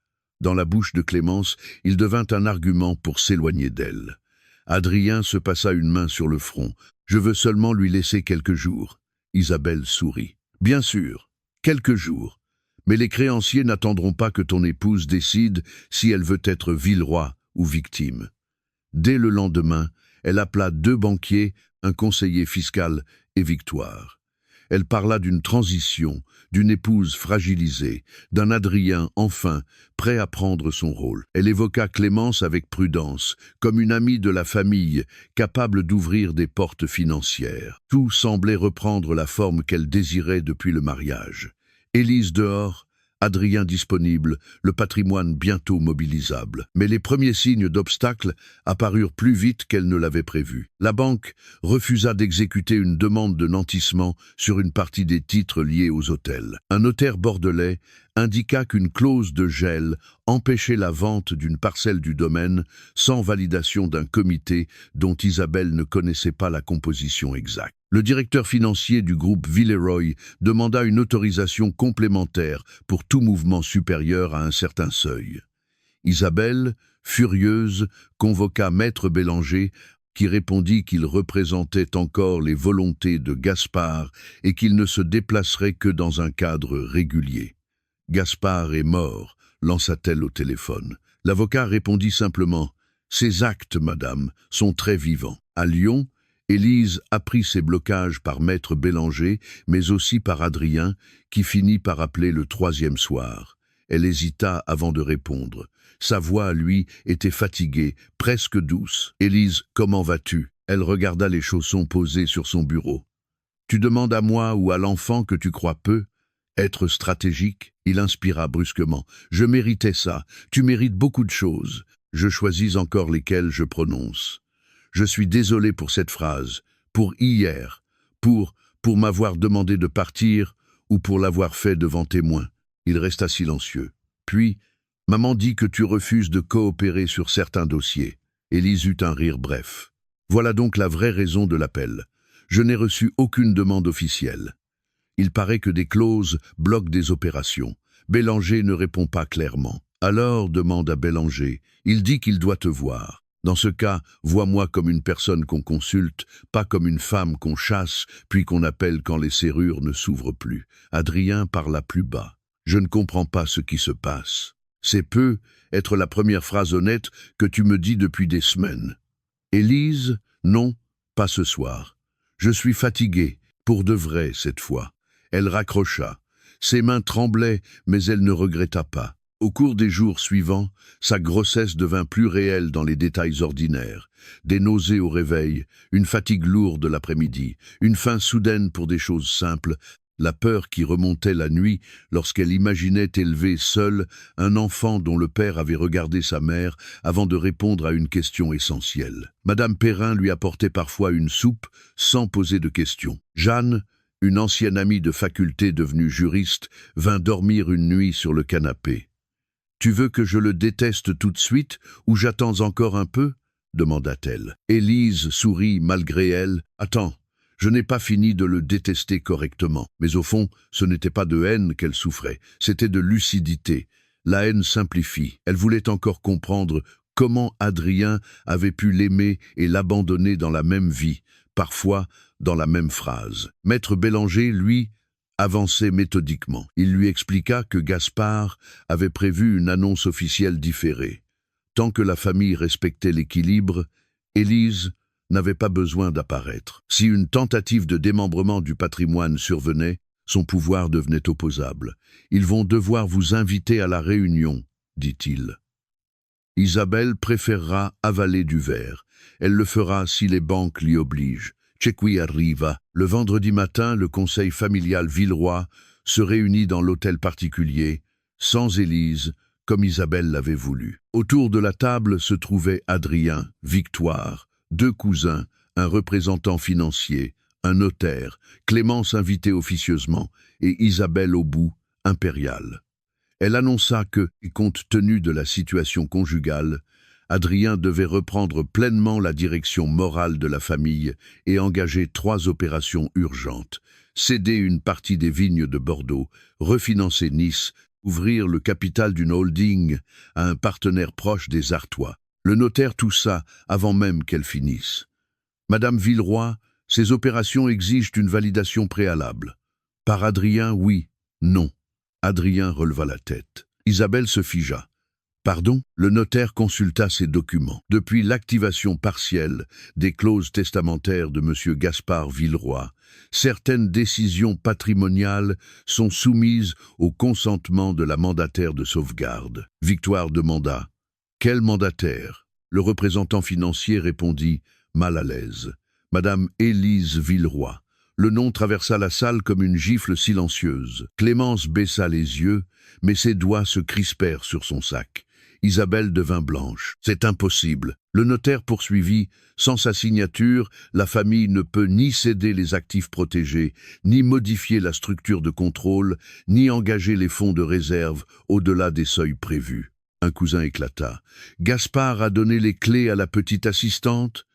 Dans la bouche de Clémence, il devint un argument pour s'éloigner d'elle. Adrien se passa une main sur le front. « Je veux seulement lui laisser quelques jours. » Isabelle sourit. « Bien sûr, quelques jours. Mais les créanciers n'attendront pas que ton épouse décide si elle veut être Villeroy ou victime. » Dès le lendemain, elle appela 2 banquiers, un conseiller fiscal et Victoire. Elle parla d'une transition, d'une épouse fragilisée, d'un Adrien, enfin, prêt à prendre son rôle. Elle évoqua Clémence avec prudence, comme une amie de la famille, capable d'ouvrir des portes financières. Tout semblait reprendre la forme qu'elle désirait depuis le mariage. Élise dehors, Adrien disponible, le patrimoine bientôt mobilisable. Mais les premiers signes d'obstacle apparurent plus vite qu'elle ne l'avait prévu. La banque refusa d'exécuter une demande de nantissement sur une partie des titres liés aux hôtels. Un notaire bordelais indiqua qu'une clause de gel empêchait la vente d'une parcelle du domaine sans validation d'un comité dont Isabelle ne connaissait pas la composition exacte. Le directeur financier du groupe Villeroy demanda une autorisation complémentaire pour tout mouvement supérieur à un certain seuil. Isabelle, furieuse, convoqua Maître Bélanger, qui répondit qu'il représentait encore les volontés de Gaspard et qu'il ne se déplacerait que dans un cadre régulier. « Gaspard est mort », lança-t-elle au téléphone. L'avocat répondit simplement « Ces actes, madame, sont très vivants. » À Lyon, Élise apprit ces blocages par Maître Bélanger, mais aussi par Adrien, qui finit par appeler le troisième soir. Elle hésita avant de répondre. Sa voix, lui, était fatiguée, presque douce. « Élise, comment vas-tu » Elle regarda les chaussons posés sur son bureau. « Tu demandes à moi ou à l'enfant que tu crois peu ? Être stratégique ?» Il inspira brusquement. « Je méritais ça. Tu mérites beaucoup de choses. Je choisis encore lesquelles je prononce. Je suis désolé pour cette phrase, pour hier, pour m'avoir demandé de partir ou pour l'avoir fait devant témoins. » Il resta silencieux. Puis, « Maman dit que tu refuses de coopérer sur certains dossiers. » Élise eut un rire bref. « Voilà donc la vraie raison de l'appel. Je n'ai reçu aucune demande officielle. Il paraît que des clauses bloquent des opérations. Bélanger ne répond pas clairement. Alors, demande à Bélanger, il dit qu'il doit te voir. Dans ce cas, vois-moi comme une personne qu'on consulte, pas comme une femme qu'on chasse, puis qu'on appelle quand les serrures ne s'ouvrent plus. » Adrien parla plus bas. « Je ne comprends pas ce qui se passe. C'est peu être la première phrase honnête que tu me dis depuis des semaines. » Élise, non, pas ce soir. Je suis fatiguée, pour de vrai cette fois. Elle raccrocha. Ses mains tremblaient, mais elle ne regretta pas. Au cours des jours suivants, sa grossesse devint plus réelle dans les détails ordinaires. Des nausées au réveil, une fatigue lourde l'après-midi, une faim soudaine pour des choses simples, la peur qui remontait la nuit lorsqu'elle imaginait élever seule un enfant dont le père avait regardé sa mère avant de répondre à une question essentielle. Madame Perrin lui apportait parfois une soupe sans poser de questions. Jeanne, une ancienne amie de faculté devenue juriste, vint dormir une nuit sur le canapé. « Tu veux que je le déteste tout de suite ou j'attends encore un peu ?» demanda-t-elle. Élise sourit malgré elle. « Attends, je n'ai pas fini de le détester correctement. » Mais au fond, ce n'était pas de haine qu'elle souffrait, c'était de lucidité. La haine simplifie. Elle voulait encore comprendre comment Adrien avait pu l'aimer et l'abandonner dans la même vie, parfois dans la même phrase. Maître Bélanger, lui, avançait méthodiquement. Il lui expliqua que Gaspard avait prévu une annonce officielle différée. Tant que la famille respectait l'équilibre, Élise n'avait pas besoin d'apparaître. Si une tentative de démembrement du patrimoine survenait, son pouvoir devenait opposable. « Ils vont devoir vous inviter à la réunion, » dit-il. Isabelle préférera avaler du verre. Elle le fera si les banques l'y obligent. C'è qui arriva. Le vendredi matin, le conseil familial Villeroy se réunit dans l'hôtel particulier, sans Élise, comme Isabelle l'avait voulu. Autour de la table se trouvaient Adrien, Victoire, 2 cousins, un représentant financier, un notaire, Clémence invitée officieusement, et Isabelle au bout, impériale. Elle annonça que, compte tenu de la situation conjugale, Adrien devait reprendre pleinement la direction morale de la famille et engager 3 opérations urgentes. Céder une partie des vignes de Bordeaux, refinancer Nice, ouvrir le capital d'une holding à un partenaire proche des Artois. Le notaire toussa avant même qu'elle finisse. « Madame Villeroy, ces opérations exigent une validation préalable. » Par Adrien, oui, non. Adrien releva la tête. Isabelle se figea. « Pardon? Le notaire consulta ses documents. Depuis l'activation partielle des clauses testamentaires de M. Gaspard Villeroy, certaines décisions patrimoniales sont soumises au consentement de la mandataire de sauvegarde. Victoire demanda « Quel mandataire ?» Le représentant financier répondit, mal à l'aise, « Madame Élise Villeroy ». Le nom traversa la salle comme une gifle silencieuse. Clémence baissa les yeux, mais ses doigts se crispèrent sur son sac. Isabelle devint blanche. « C'est impossible. » Le notaire poursuivit. « Sans sa signature, la famille ne peut ni céder les actifs protégés, ni modifier la structure de contrôle, ni engager les fonds de réserve au-delà des seuils prévus. » Un cousin éclata. « Gaspard a donné les clés à la petite assistante ?»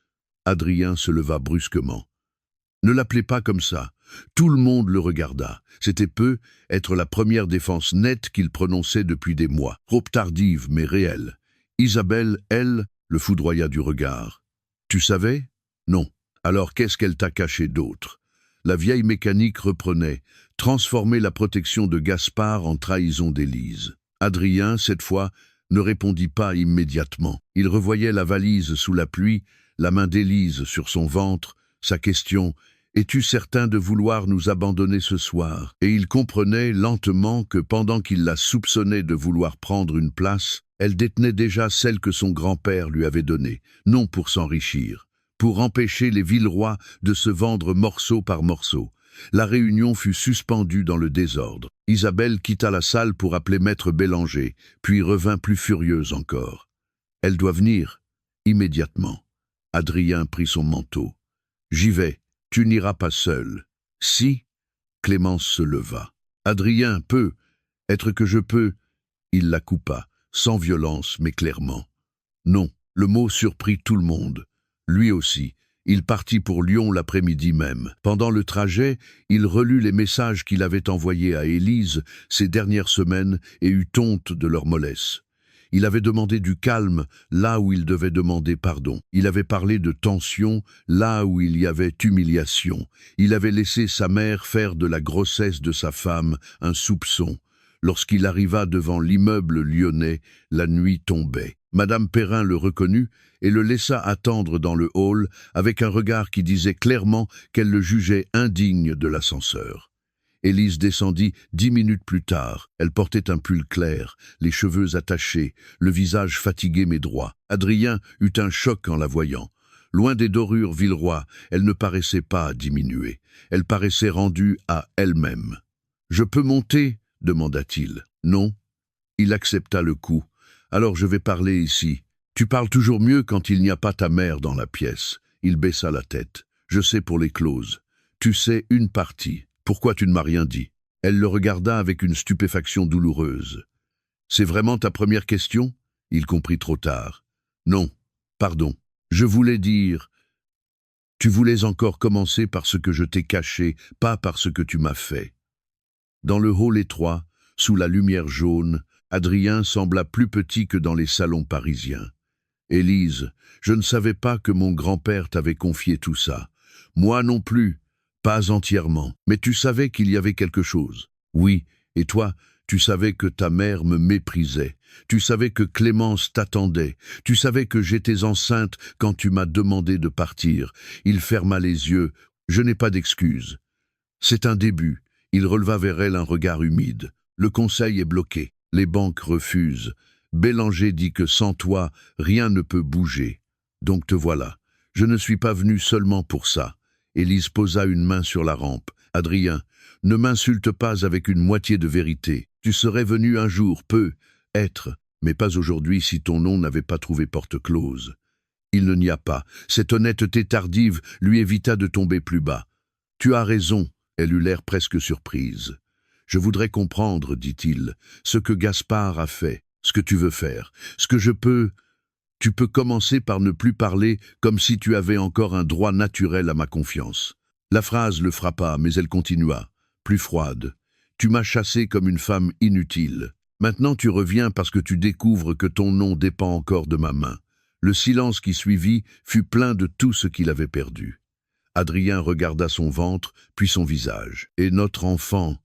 Adrien se leva brusquement. « Ne l'appelez pas comme ça. » Tout le monde le regarda. C'était peu être la première défense nette qu'il prononçait depuis des mois. Trop tardive, mais réelle. Isabelle, elle, le foudroya du regard. « Tu savais ? » ?»« Non. » »« Alors qu'est-ce qu'elle t'a caché d'autre ?» La vieille mécanique reprenait. « Transformer la protection de Gaspard en trahison d'Élise. » Adrien, cette fois, ne répondit pas immédiatement. Il revoyait la valise sous la pluie, la main d'Élise sur son ventre, sa question « Es-tu certain de vouloir nous abandonner ce soir ?» Et il comprenait lentement que pendant qu'il la soupçonnait de vouloir prendre une place, elle détenait déjà celle que son grand-père lui avait donnée, non pour s'enrichir, pour empêcher les Villeroy de se vendre morceau par morceau. La réunion fut suspendue dans le désordre. Isabelle quitta la salle pour appeler Maître Bélanger, puis revint plus furieuse encore. « Elle doit venir, immédiatement. » Adrien prit son manteau. « J'y vais. Tu n'iras pas seul. »« Si ?» Clémence se leva. « Adrien, peut. Être que je peux. » Il la coupa, sans violence mais clairement. « Non. » Le mot surprit tout le monde. Lui aussi. Il partit pour Lyon l'après-midi même. Pendant le trajet, il relut les messages qu'il avait envoyés à Élise ces dernières semaines et eut honte de leur mollesse. Il avait demandé du calme là où il devait demander pardon. Il avait parlé de tension là où il y avait humiliation. Il avait laissé sa mère faire de la grossesse de sa femme un soupçon. Lorsqu'il arriva devant l'immeuble lyonnais, la nuit tombait. Madame Perrin le reconnut et le laissa attendre dans le hall avec un regard qui disait clairement qu'elle le jugeait indigne de l'ascenseur. Élise descendit 10 minutes plus tard. Elle portait un pull clair, les cheveux attachés, le visage fatigué mais droit. Adrien eut un choc en la voyant. Loin des dorures Villeroy, elle ne paraissait pas diminuer. Elle paraissait rendue à elle-même. « Je peux monter ?» demanda-t-il. « Non. » Il accepta le coup. « Alors je vais parler ici. Tu parles toujours mieux quand il n'y a pas ta mère dans la pièce. » Il baissa la tête. « Je sais pour les clauses. Tu sais une partie. Pourquoi tu ne m'as rien dit ?» Elle le regarda avec une stupéfaction douloureuse. « C'est vraiment ta première question ?» Il comprit trop tard. « Non, pardon. Je voulais dire... Tu voulais encore commencer par ce que je t'ai caché, pas par ce que tu m'as fait. » Dans le hall étroit, sous la lumière jaune, Adrien sembla plus petit que dans les salons parisiens. « Élise, je ne savais pas que mon grand-père t'avait confié tout ça. Moi non plus, pas entièrement. Mais tu savais qu'il y avait quelque chose. Oui, et toi, tu savais que ta mère me méprisait. Tu savais que Clémence t'attendait. Tu savais que j'étais enceinte quand tu m'as demandé de partir. » Il ferma les yeux. « Je n'ai pas d'excuse. C'est un début. » Il releva vers elle un regard humide. « Le conseil est bloqué. Les banques refusent. Bélanger dit que sans toi, rien ne peut bouger. Donc te voilà. Je ne suis pas venu seulement pour ça. » Élise posa une main sur la rampe. « Adrien, ne m'insulte pas avec une moitié de vérité. Tu serais venu un jour, être, mais pas aujourd'hui si ton nom n'avait pas trouvé porte close. » Il ne nia pas. Cette honnêteté tardive lui évita de tomber plus bas. « Tu as raison. » Elle eut l'air presque surprise. « Je voudrais comprendre, dit-il, ce que Gaspard a fait, ce que tu veux faire, ce que je peux... » Tu peux commencer par ne plus parler comme si tu avais encore un droit naturel à ma confiance. La phrase le frappa, mais elle continua, plus froide. Tu m'as chassé comme une femme inutile. Maintenant tu reviens parce que tu découvres que ton nom dépend encore de ma main. Le silence qui suivit fut plein de tout ce qu'il avait perdu. Adrien regarda son ventre, puis son visage. Et notre enfant,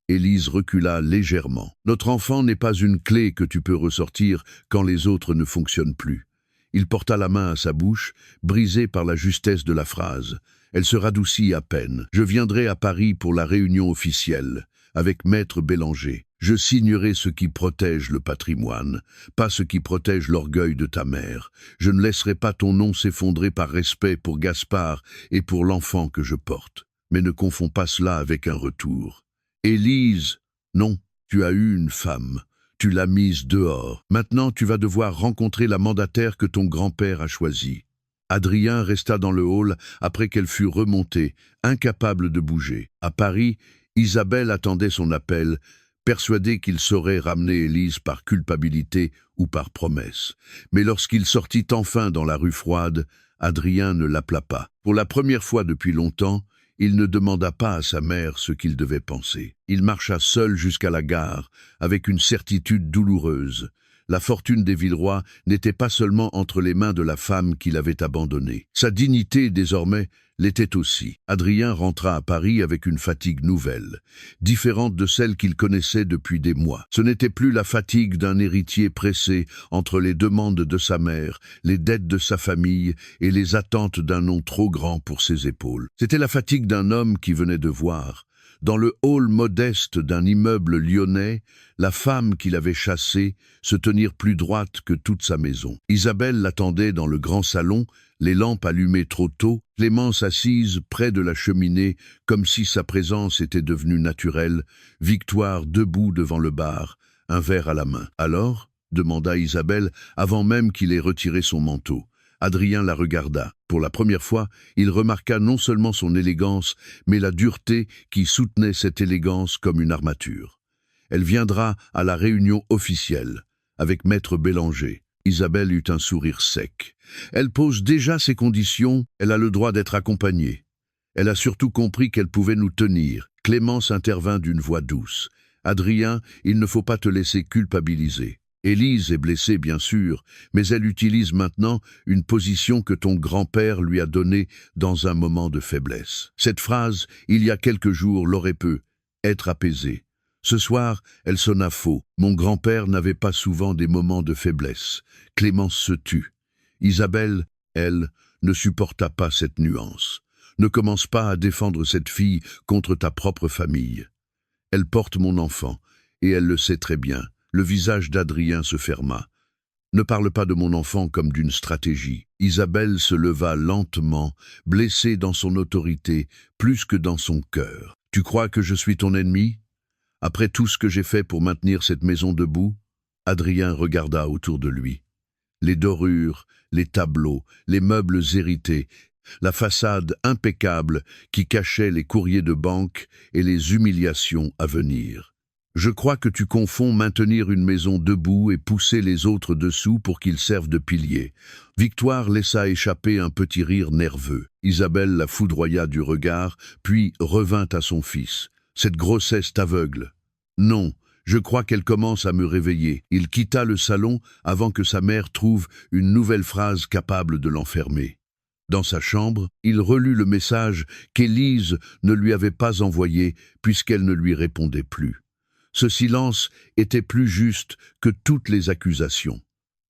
Élise recula légèrement. « Notre enfant n'est pas une clé que tu peux ressortir quand les autres ne fonctionnent plus. » Il porta la main à sa bouche, brisée par la justesse de la phrase. Elle se radoucit à peine. « Je viendrai à Paris pour la réunion officielle, avec Maître Bélanger. Je signerai ce qui protège le patrimoine, pas ce qui protège l'orgueil de ta mère. Je ne laisserai pas ton nom s'effondrer par respect pour Gaspard et pour l'enfant que je porte. Mais ne confonds pas cela avec un retour. Élise, non, tu as eu une femme. Tu l'as mise dehors. Maintenant, tu vas devoir rencontrer la mandataire que ton grand-père a choisie. » Adrien resta dans le hall après qu'elle fut remontée, incapable de bouger. À Paris, Isabelle attendait son appel, persuadée qu'il saurait ramener Élise par culpabilité ou par promesse. Mais lorsqu'il sortit enfin dans la rue froide, Adrien ne l'appela pas. Pour la première fois depuis longtemps, il ne demanda pas à sa mère ce qu'il devait penser. Il marcha seul jusqu'à la gare, avec une certitude douloureuse. La fortune des Villeroy n'était pas seulement entre les mains de la femme qu'il avait abandonnée. Sa dignité, désormais, l'était aussi. Adrien rentra à Paris avec une fatigue nouvelle, différente de celle qu'il connaissait depuis des mois. Ce n'était plus la fatigue d'un héritier pressé entre les demandes de sa mère, les dettes de sa famille et les attentes d'un nom trop grand pour ses épaules. C'était la fatigue d'un homme qui venait de voir, dans le hall modeste d'un immeuble lyonnais, la femme qu'il avait chassée se tenir plus droite que toute sa maison. Isabelle l'attendait dans le grand salon, les lampes allumées trop tôt, Clémence assise près de la cheminée, comme si sa présence était devenue naturelle, Victoire debout devant le bar, un verre à la main. « Alors ?» demanda Isabelle, avant même qu'il ait retiré son manteau. Adrien la regarda. Pour la première fois, il remarqua non seulement son élégance, mais la dureté qui soutenait cette élégance comme une armature. Elle viendra à la réunion officielle, avec Maître Bélanger. Isabelle eut un sourire sec. Elle pose déjà ses conditions, elle a le droit d'être accompagnée. Elle a surtout compris qu'elle pouvait nous tenir. Clémence intervint d'une voix douce. « Adrien, il ne faut pas te laisser culpabiliser. Élise est blessée, bien sûr, mais elle utilise maintenant une position que ton grand-père lui a donnée dans un moment de faiblesse. » Cette phrase, il y a quelques jours, l'aurait pu être apaisée. Ce soir, elle sonna faux. Mon grand-père n'avait pas souvent des moments de faiblesse. Clémence se tut. Isabelle, elle, ne supporta pas cette nuance. Ne commence pas à défendre cette fille contre ta propre famille. Elle porte mon enfant, et elle le sait très bien. Le visage d'Adrien se ferma. Ne parle pas de mon enfant comme d'une stratégie. Isabelle se leva lentement, blessée dans son autorité, plus que dans son cœur. Tu crois que je suis ton ennemi ? Après tout ce que j'ai fait pour maintenir cette maison debout ? Adrien regarda autour de lui. Les dorures, les tableaux, les meubles hérités, la façade impeccable qui cachait les courriers de banque et les humiliations à venir. Je crois que tu confonds maintenir une maison debout et pousser les autres dessous pour qu'ils servent de piliers. Victoire laissa échapper un petit rire nerveux. Isabelle la foudroya du regard, puis revint à son fils. Cette grossesse t'aveugle. Non, je crois qu'elle commence à me réveiller. Il quitta le salon avant que sa mère trouve une nouvelle phrase capable de l'enfermer. Dans sa chambre, il relut le message qu'Élise ne lui avait pas envoyé puisqu'elle ne lui répondait plus. Ce silence était plus juste que toutes les accusations.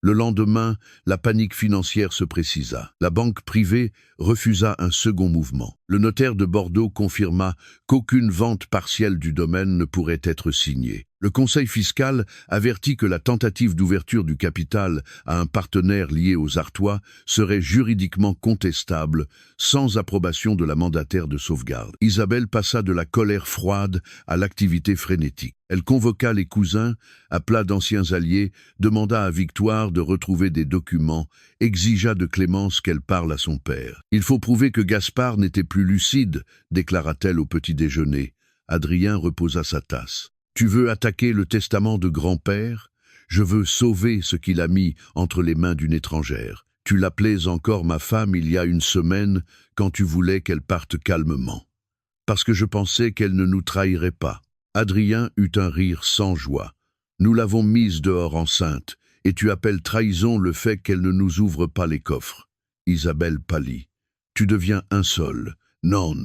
Le lendemain, la panique financière se précisa. La banque privée refusa un second mouvement. Le notaire de Bordeaux confirma qu'aucune vente partielle du domaine ne pourrait être signée. Le conseil fiscal avertit que la tentative d'ouverture du capital à un partenaire lié aux Artois serait juridiquement contestable, sans approbation de la mandataire de sauvegarde. Isabelle passa de la colère froide à l'activité frénétique. Elle convoqua les cousins, appela d'anciens alliés, demanda à Victoire de retrouver des documents, exigea de Clémence qu'elle parle à son père. « Il faut prouver que Gaspard n'était plus lucide », déclara-t-elle au petit déjeuner. Adrien reposa sa tasse. « Tu veux attaquer le testament de grand-père ? Je veux sauver ce qu'il a mis entre les mains d'une étrangère. Tu l'appelais encore ma femme il y a une semaine quand tu voulais qu'elle parte calmement. Parce que je pensais qu'elle ne nous trahirait pas. » Adrien eut un rire sans joie. « Nous l'avons mise dehors enceinte, et tu appelles trahison le fait qu'elle ne nous ouvre pas les coffres. » Isabelle pâlit. « Tu deviens insole, non,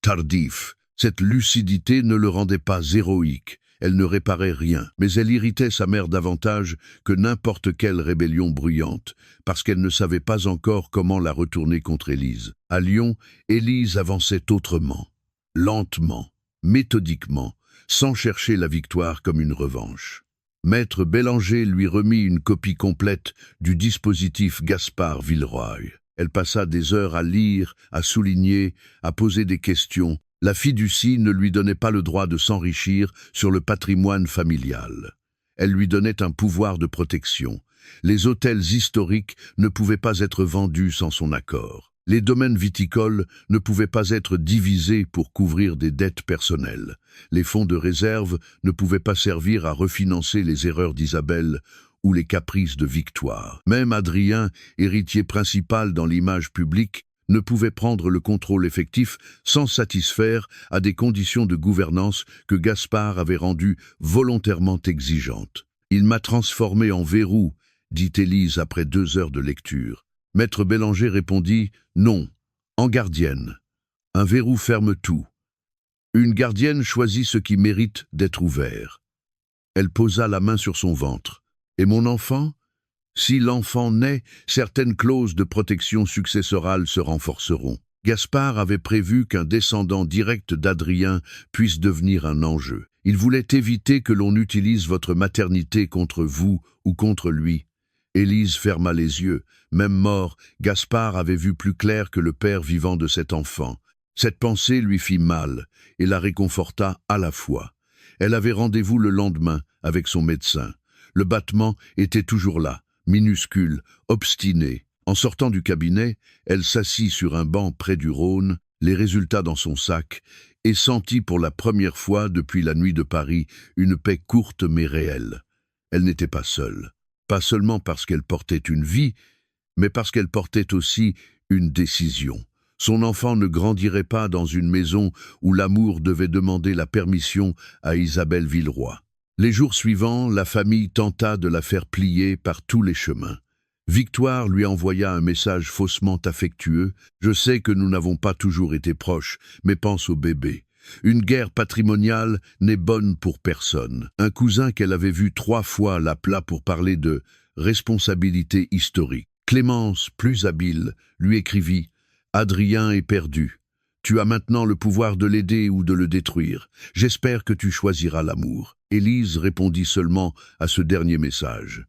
tardif. Cette lucidité ne le rendait pas héroïque, elle ne réparait rien, mais elle irritait sa mère davantage que n'importe quelle rébellion bruyante, parce qu'elle ne savait pas encore comment la retourner contre Élise. À Lyon, Élise avançait autrement, lentement, méthodiquement, sans chercher la victoire comme une revanche. Maître Bélanger lui remit une copie complète du dispositif Gaspard Villeroy. Elle passa des heures à lire, à souligner, à poser des questions. La fiducie ne lui donnait pas le droit de s'enrichir sur le patrimoine familial. Elle lui donnait un pouvoir de protection. Les hôtels historiques ne pouvaient pas être vendus sans son accord. Les domaines viticoles ne pouvaient pas être divisés pour couvrir des dettes personnelles. Les fonds de réserve ne pouvaient pas servir à refinancer les erreurs d'Isabelle ou les caprices de Victoire. Même Adrien, héritier principal dans l'image publique, ne pouvait prendre le contrôle effectif sans satisfaire à des conditions de gouvernance que Gaspard avait rendues volontairement exigeantes. « Il m'a transformé en verrou », dit Élise après 2 heures de lecture. Maître Bélanger répondit « Non, en gardienne. Un verrou ferme tout. Une gardienne choisit ce qui mérite d'être ouvert. » Elle posa la main sur son ventre. « Et mon enfant ? Si l'enfant naît, certaines clauses de protection successorale se renforceront. » Gaspard avait prévu qu'un descendant direct d'Adrien puisse devenir un enjeu. Il voulait éviter que l'on utilise votre maternité contre vous ou contre lui. Élise ferma les yeux. Même mort, Gaspard avait vu plus clair que le père vivant de cet enfant. Cette pensée lui fit mal et la réconforta à la fois. Elle avait rendez-vous le lendemain avec son médecin. Le battement était toujours là, minuscule, obstiné. En sortant du cabinet, elle s'assit sur un banc près du Rhône, les résultats dans son sac, et sentit pour la première fois depuis la nuit de Paris une paix courte mais réelle. Elle n'était pas seule. Pas seulement parce qu'elle portait une vie, mais parce qu'elle portait aussi une décision. Son enfant ne grandirait pas dans une maison où l'amour devait demander la permission à Isabelle Villeroy. Les jours suivants, la famille tenta de la faire plier par tous les chemins. Victoire lui envoya un message faussement affectueux. « Je sais que nous n'avons pas toujours été proches, mais pense au bébé. Une guerre patrimoniale n'est bonne pour personne. » Un cousin qu'elle avait vu 3 fois l'appela pour parler de responsabilité historique. Clémence, plus habile, lui écrivit « Adrien est perdu. Tu as maintenant le pouvoir de l'aider ou de le détruire. J'espère que tu choisiras l'amour. » Élise répondit seulement à ce dernier message.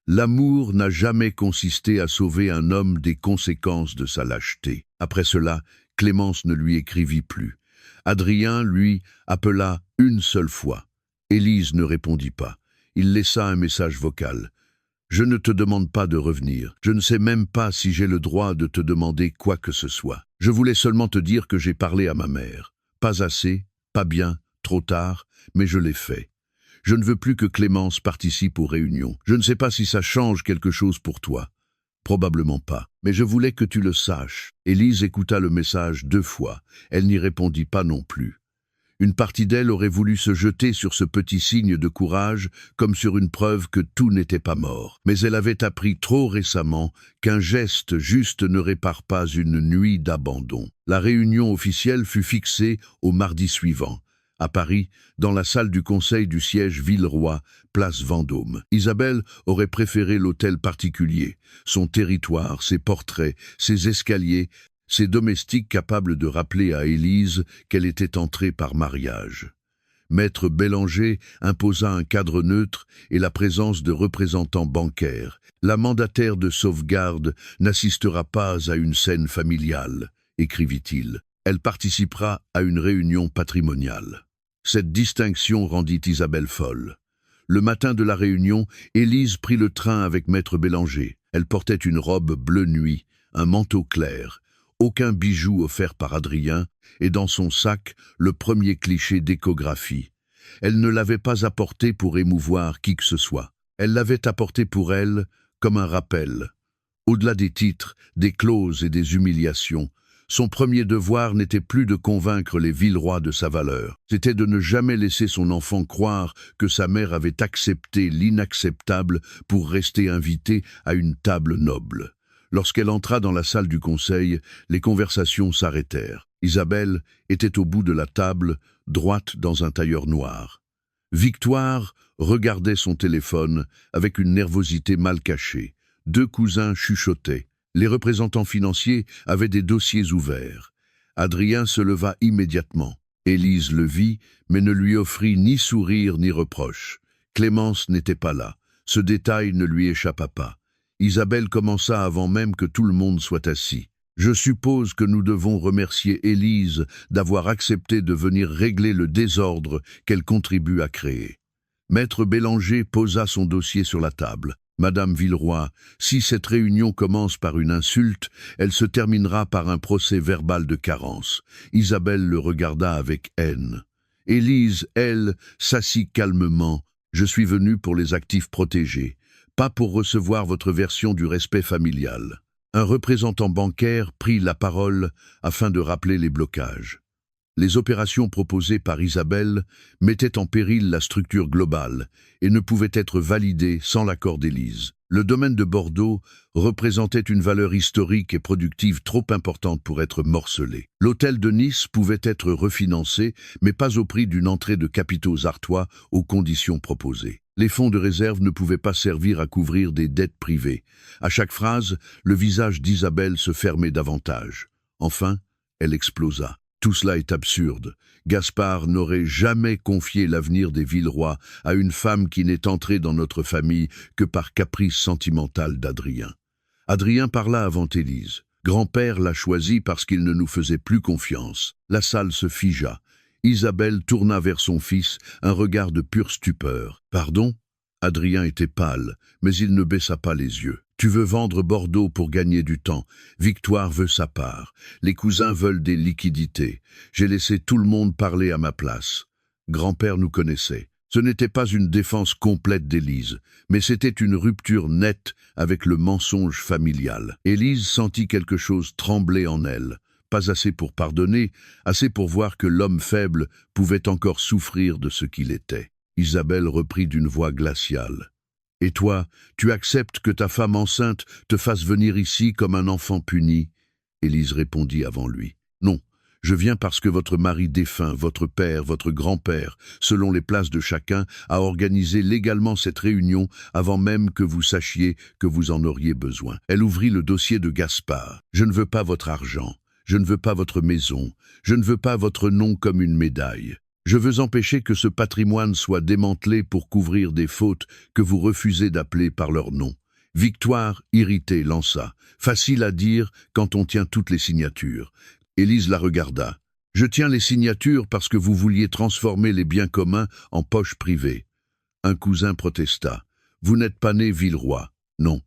L'amour n'a jamais consisté à sauver un homme des conséquences de sa lâcheté. Après cela, Clémence ne lui écrivit plus. Adrien, lui, appela une seule fois. Élise ne répondit pas. Il laissa un message vocal. « Je ne te demande pas de revenir. Je ne sais même pas si j'ai le droit de te demander quoi que ce soit. Je voulais seulement te dire que j'ai parlé à ma mère. Pas assez, pas bien, trop tard, mais je l'ai fait. Je ne veux plus que Clémence participe aux réunions. Je ne sais pas si ça change quelque chose pour toi. Probablement pas. Mais je voulais que tu le saches. » Élise écouta le message 2 fois. Elle n'y répondit pas non plus. Une partie d'elle aurait voulu se jeter sur ce petit signe de courage comme sur une preuve que tout n'était pas mort. Mais elle avait appris trop récemment qu'un geste juste ne répare pas une nuit d'abandon. La réunion officielle fut fixée au mardi suivant. À Paris, dans la salle du conseil du siège Villeroy, place Vendôme. Isabelle aurait préféré l'hôtel particulier, son territoire, ses portraits, ses escaliers, ses domestiques capables de rappeler à Élise qu'elle était entrée par mariage. Maître Bélanger imposa un cadre neutre et la présence de représentants bancaires. La mandataire de sauvegarde n'assistera pas à une scène familiale, écrivit-il. Elle participera à une réunion patrimoniale. Cette distinction rendit Isabelle folle. Le matin de la réunion, Élise prit le train avec Maître Bélanger. Elle portait une robe bleu nuit, un manteau clair, aucun bijou offert par Adrien, et dans son sac, le premier cliché d'échographie. Elle ne l'avait pas apporté pour émouvoir qui que ce soit. Elle l'avait apporté pour elle comme un rappel. Au-delà des titres, des clauses et des humiliations, son premier devoir n'était plus de convaincre les Villeroy de sa valeur. C'était de ne jamais laisser son enfant croire que sa mère avait accepté l'inacceptable pour rester invitée à une table noble. Lorsqu'elle entra dans la salle du conseil, les conversations s'arrêtèrent. Isabelle était au bout de la table, droite dans un tailleur noir. Victoire regardait son téléphone avec une nervosité mal cachée. Deux cousins chuchotaient. Les représentants financiers avaient des dossiers ouverts. Adrien se leva immédiatement. Élise le vit, mais ne lui offrit ni sourire ni reproche. Clémence n'était pas là. Ce détail ne lui échappa pas. Isabelle commença avant même que tout le monde soit assis. « Je suppose que nous devons remercier Élise d'avoir accepté de venir régler le désordre qu'elle contribue à créer. » Maître Bélanger posa son dossier sur la table. « Madame Villeroy, si cette réunion commence par une insulte, elle se terminera par un procès verbal de carence. » Isabelle le regarda avec haine. Élise, elle, s'assit calmement. « Je suis venue pour les actifs protégés, pas pour recevoir votre version du respect familial. » Un représentant bancaire prit la parole afin de rappeler les blocages. Les opérations proposées par Isabelle mettaient en péril la structure globale et ne pouvaient être validées sans l'accord d'Élise. Le domaine de Bordeaux représentait une valeur historique et productive trop importante pour être morcelée. L'hôtel de Nice pouvait être refinancé, mais pas au prix d'une entrée de capitaux artois aux conditions proposées. Les fonds de réserve ne pouvaient pas servir à couvrir des dettes privées. À chaque phrase, le visage d'Isabelle se fermait davantage. Enfin, elle explosa. Tout cela est absurde. Gaspard n'aurait jamais confié l'avenir des Villeroy à une femme qui n'est entrée dans notre famille que par caprice sentimental d'Adrien. Adrien parla avant Élise. Grand-père l'a choisi parce qu'il ne nous faisait plus confiance. La salle se figea. Isabelle tourna vers son fils un regard de pure stupeur. « Pardon ?» Adrien était pâle, mais il ne baissa pas les yeux. « Tu veux vendre Bordeaux pour gagner du temps. Victoire veut sa part. Les cousins veulent des liquidités. J'ai laissé tout le monde parler à ma place. » Grand-père nous connaissait. Ce n'était pas une défense complète d'Élise, mais c'était une rupture nette avec le mensonge familial. Élise sentit quelque chose trembler en elle. Pas assez pour pardonner, assez pour voir que l'homme faible pouvait encore souffrir de ce qu'il était. Isabelle reprit d'une voix glaciale. « Et toi, tu acceptes que ta femme enceinte te fasse venir ici comme un enfant puni ?» Élise répondit avant lui. « Non, je viens parce que votre mari défunt, votre père, votre grand-père, selon les places de chacun, a organisé légalement cette réunion avant même que vous sachiez que vous en auriez besoin. » Elle ouvrit le dossier de Gaspard. « Je ne veux pas votre argent. Je ne veux pas votre maison, je ne veux pas votre nom comme une médaille. Je veux empêcher que ce patrimoine soit démantelé pour couvrir des fautes que vous refusez d'appeler par leur nom. » Victoire, irritée, lança. « Facile à dire quand on tient toutes les signatures. » Élise la regarda. « Je tiens les signatures parce que vous vouliez transformer les biens communs en poches privées. » Un cousin protesta. « Vous n'êtes pas né Villeroy. » « Non.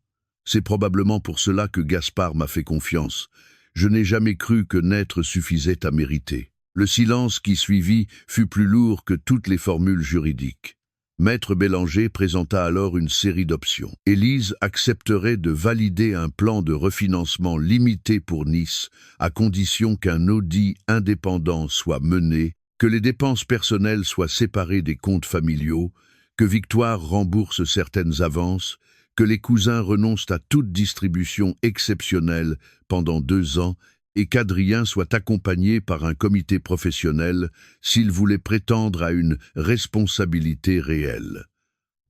C'est probablement pour cela que Gaspard m'a fait confiance. Je n'ai jamais cru que naître suffisait à mériter. » Le silence qui suivit fut plus lourd que toutes les formules juridiques. Maître Bélanger présenta alors une série d'options. Élise accepterait de valider un plan de refinancement limité pour Nice, à condition qu'un audit indépendant soit mené, que les dépenses personnelles soient séparées des comptes familiaux, que Victoire rembourse certaines avances, que les cousins renoncent à toute distribution exceptionnelle pendant 2 ans et qu'Adrien soit accompagné par un comité professionnel s'il voulait prétendre à une responsabilité réelle.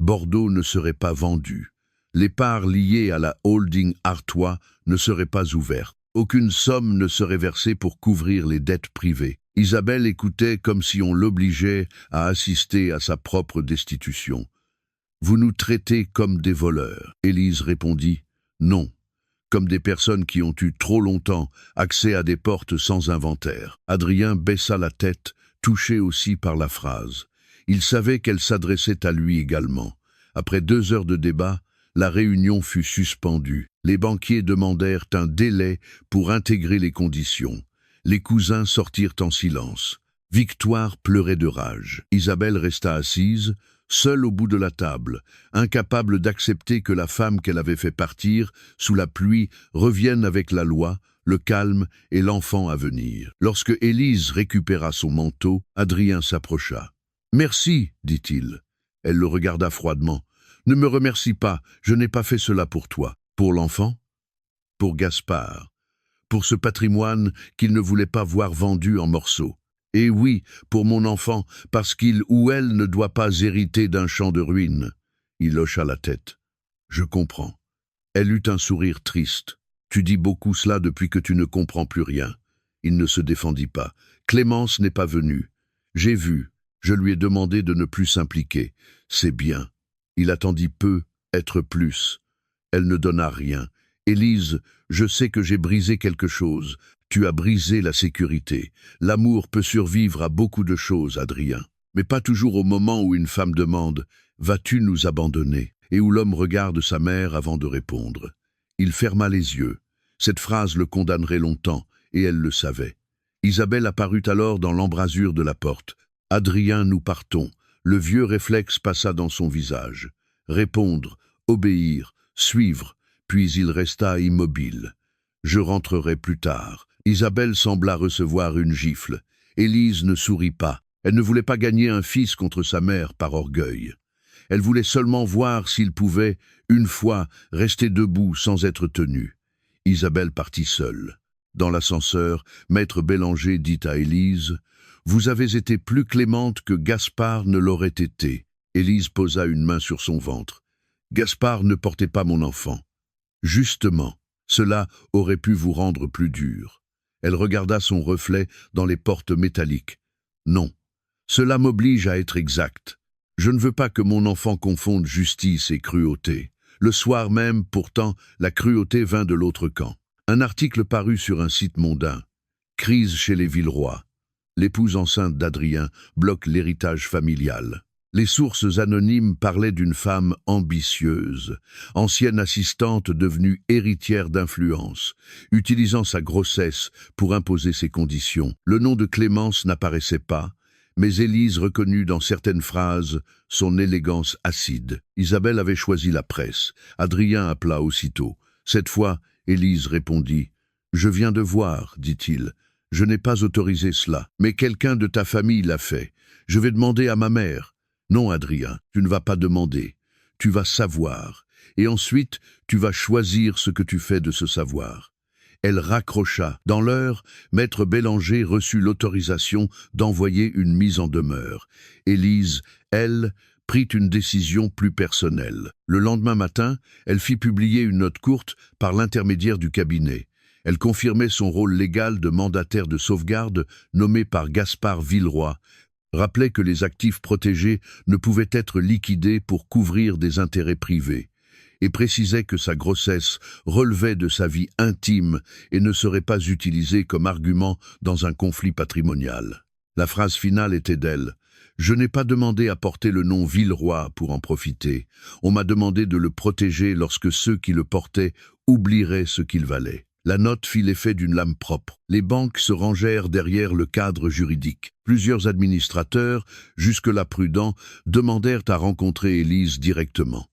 Bordeaux ne serait pas vendu. Les parts liées à la holding Artois ne seraient pas ouvertes. Aucune somme ne serait versée pour couvrir les dettes privées. Isabelle écoutait comme si on l'obligeait à assister à sa propre destitution. « Vous nous traitez comme des voleurs. » Élise répondit « Non. » Comme des personnes qui ont eu trop longtemps accès à des portes sans inventaire. Adrien baissa la tête, touché aussi par la phrase. Il savait qu'elle s'adressait à lui également. Après 2 heures de débat, la réunion fut suspendue. Les banquiers demandèrent un délai pour intégrer les conditions. Les cousins sortirent en silence. Victoire pleurait de rage. Isabelle resta assise, seule au bout de la table, incapable d'accepter que la femme qu'elle avait fait partir, sous la pluie, revienne avec la loi, le calme et l'enfant à venir. Lorsque Élise récupéra son manteau, Adrien s'approcha. « Merci, dit-il. » Elle le regarda froidement. « Ne me remercie pas, je n'ai pas fait cela pour toi. » « Pour l'enfant ? » pour Gaspard, pour ce patrimoine qu'il ne voulait pas voir vendu en morceaux. Et oui, pour mon enfant, parce qu'il ou elle ne doit pas hériter d'un champ de ruines. Il hocha la tête. Je comprends. Elle eut un sourire triste. Tu dis beaucoup cela depuis que tu ne comprends plus rien. Il ne se défendit pas. Clémence n'est pas venue. J'ai vu. Je lui ai demandé de ne plus s'impliquer. C'est bien. Il attendit peu, être plus. Elle ne donna rien. Élise, je sais que j'ai brisé quelque chose. Tu as brisé la sécurité. L'amour peut survivre à beaucoup de choses, Adrien. Mais pas toujours au moment où une femme demande « Vas-tu nous abandonner ?» et où l'homme regarde sa mère avant de répondre. Il ferma les yeux. Cette phrase le condamnerait longtemps, et elle le savait. Isabelle apparut alors dans l'embrasure de la porte. « Adrien, nous partons. » Le vieux réflexe passa dans son visage. Répondre, obéir, suivre, puis il resta immobile. « Je rentrerai plus tard. » Isabelle sembla recevoir une gifle. Élise ne sourit pas. Elle ne voulait pas gagner un fils contre sa mère par orgueil. Elle voulait seulement voir s'il pouvait, une fois, rester debout sans être tenu. Isabelle partit seule. Dans l'ascenseur, maître Bélanger dit à Élise « Vous avez été plus clémente que Gaspard ne l'aurait été. » Élise posa une main sur son ventre. « Gaspard ne portait pas mon enfant. » « Justement, cela aurait pu vous rendre plus dur. » Elle regarda son reflet dans les portes métalliques. « Non, cela m'oblige à être exact. Je ne veux pas que mon enfant confonde justice et cruauté. » Le soir même, pourtant, la cruauté vint de l'autre camp. Un article parut sur un site mondain. Crise chez les Villeroy. L'épouse enceinte d'Adrien bloque l'héritage familial. Les sources anonymes parlaient d'une femme ambitieuse, ancienne assistante devenue héritière d'influence, utilisant sa grossesse pour imposer ses conditions. Le nom de Clémence n'apparaissait pas, mais Élise reconnut dans certaines phrases son élégance acide. Isabelle avait choisi la presse. Adrien appela aussitôt. Cette fois, Élise répondit « Je viens de voir, dit-il. Je n'ai pas autorisé cela, mais quelqu'un de ta famille l'a fait. Je vais demander à ma mère. » Non, Adrien, tu ne vas pas demander. Tu vas savoir. Et ensuite, tu vas choisir ce que tu fais de ce savoir. Elle raccrocha. Dans l'heure, maître Bélanger reçut l'autorisation d'envoyer une mise en demeure. Élise, elle, prit une décision plus personnelle. Le lendemain matin, elle fit publier une note courte par l'intermédiaire du cabinet. Elle confirmait son rôle légal de mandataire de sauvegarde nommé par Gaspard Villeroy, rappelait que les actifs protégés ne pouvaient être liquidés pour couvrir des intérêts privés, et précisait que sa grossesse relevait de sa vie intime et ne serait pas utilisée comme argument dans un conflit patrimonial. La phrase finale était d'elle. « Je n'ai pas demandé à porter le nom Villeroy pour en profiter. On m'a demandé de le protéger lorsque ceux qui le portaient oublieraient ce qu'il valait. » La note fit l'effet d'une lame propre. Les banques se rangèrent derrière le cadre juridique. Plusieurs administrateurs, jusque-là prudents, demandèrent à rencontrer Élise directement.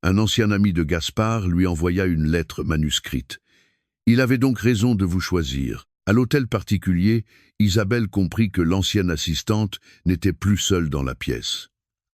Un ancien ami de Gaspard lui envoya une lettre manuscrite. Il avait donc raison de vous choisir. À l'hôtel particulier, Isabelle comprit que l'ancienne assistante n'était plus seule dans la pièce.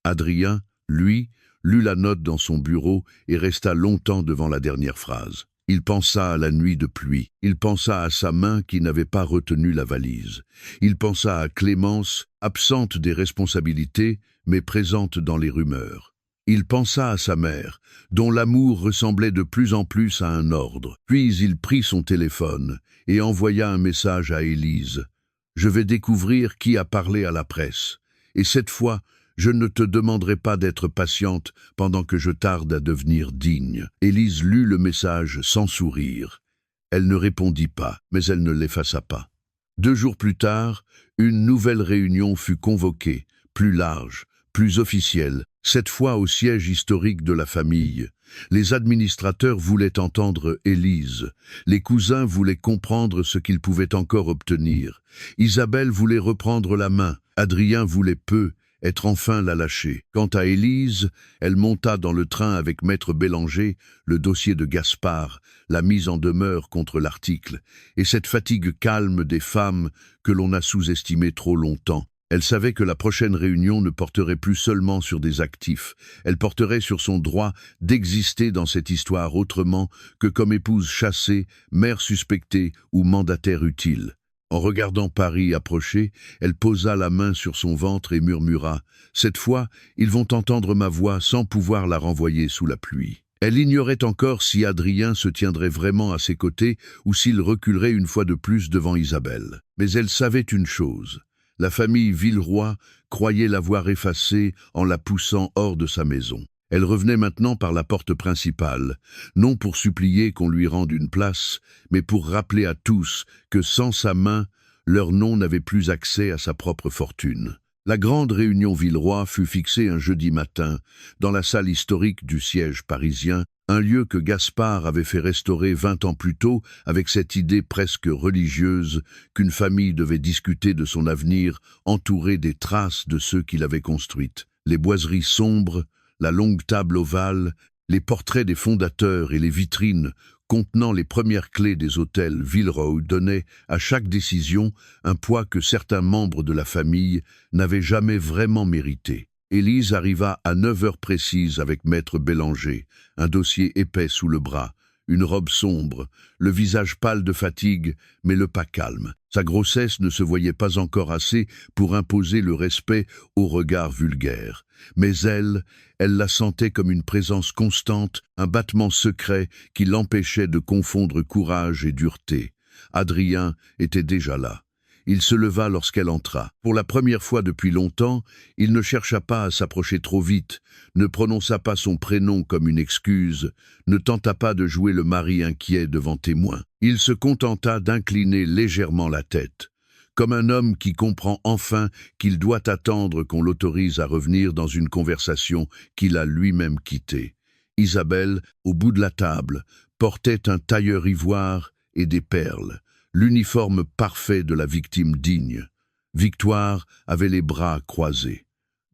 Adrien, lui, lut la note dans son bureau et resta longtemps devant la dernière phrase. Il pensa à la nuit de pluie. Il pensa à sa main qui n'avait pas retenu la valise. Il pensa à Clémence, absente des responsabilités, mais présente dans les rumeurs. Il pensa à sa mère, dont l'amour ressemblait de plus en plus à un ordre. Puis il prit son téléphone et envoya un message à Élise. « Je vais découvrir qui a parlé à la presse. Et cette fois, je ne te demanderai pas d'être patiente pendant que je tarde à devenir digne. » Élise lut le message sans sourire. Elle ne répondit pas, mais elle ne l'effaça pas. 2 jours plus tard, une nouvelle réunion fut convoquée, plus large, plus officielle, cette fois au siège historique de la famille. Les administrateurs voulaient entendre Élise. Les cousins voulaient comprendre ce qu'ils pouvaient encore obtenir. Isabelle voulait reprendre la main. Adrien voulait peu, être enfin la lâcher. Quant à Élise, elle monta dans le train avec maître Bélanger, le dossier de Gaspard, la mise en demeure contre l'article, et cette fatigue calme des femmes que l'on a sous-estimée trop longtemps. Elle savait que la prochaine réunion ne porterait plus seulement sur des actifs, elle porterait sur son droit d'exister dans cette histoire autrement que comme épouse chassée, mère suspectée ou mandataire utile. En regardant Paris approcher, elle posa la main sur son ventre et murmura « Cette fois, ils vont entendre ma voix sans pouvoir la renvoyer sous la pluie ». Elle ignorait encore si Adrien se tiendrait vraiment à ses côtés ou s'il reculerait une fois de plus devant Isabelle. Mais elle savait une chose. La famille Villeroy croyait l'avoir effacée en la poussant hors de sa maison. Elle revenait maintenant par la porte principale, non pour supplier qu'on lui rende une place, mais pour rappeler à tous que sans sa main, leur nom n'avait plus accès à sa propre fortune. La grande réunion Villeroy fut fixée un jeudi matin, dans la salle historique du siège parisien, un lieu que Gaspard avait fait restaurer 20 ans plus tôt avec cette idée presque religieuse qu'une famille devait discuter de son avenir entourée des traces de ceux qui l'avaient construite. Les boiseries sombres, la longue table ovale, les portraits des fondateurs et les vitrines contenant les premières clés des hôtels Villeroy donnaient à chaque décision un poids que certains membres de la famille n'avaient jamais vraiment mérité. Élise arriva à 9 heures précises avec maître Bélanger, un dossier épais sous le bras, une robe sombre, le visage pâle de fatigue, mais le pas calme. Sa grossesse ne se voyait pas encore assez pour imposer le respect au regard vulgaire. Mais elle la sentait comme une présence constante, un battement secret qui l'empêchait de confondre courage et dureté. Adrien était déjà là. Il se leva lorsqu'elle entra. Pour la première fois depuis longtemps, il ne chercha pas à s'approcher trop vite, ne prononça pas son prénom comme une excuse, ne tenta pas de jouer le mari inquiet devant témoins. Il se contenta d'incliner légèrement la tête, comme un homme qui comprend enfin qu'il doit attendre qu'on l'autorise à revenir dans une conversation qu'il a lui-même quittée. Isabelle, au bout de la table, portait un tailleur ivoire et des perles, l'uniforme parfait de la victime digne. Victoire avait les bras croisés.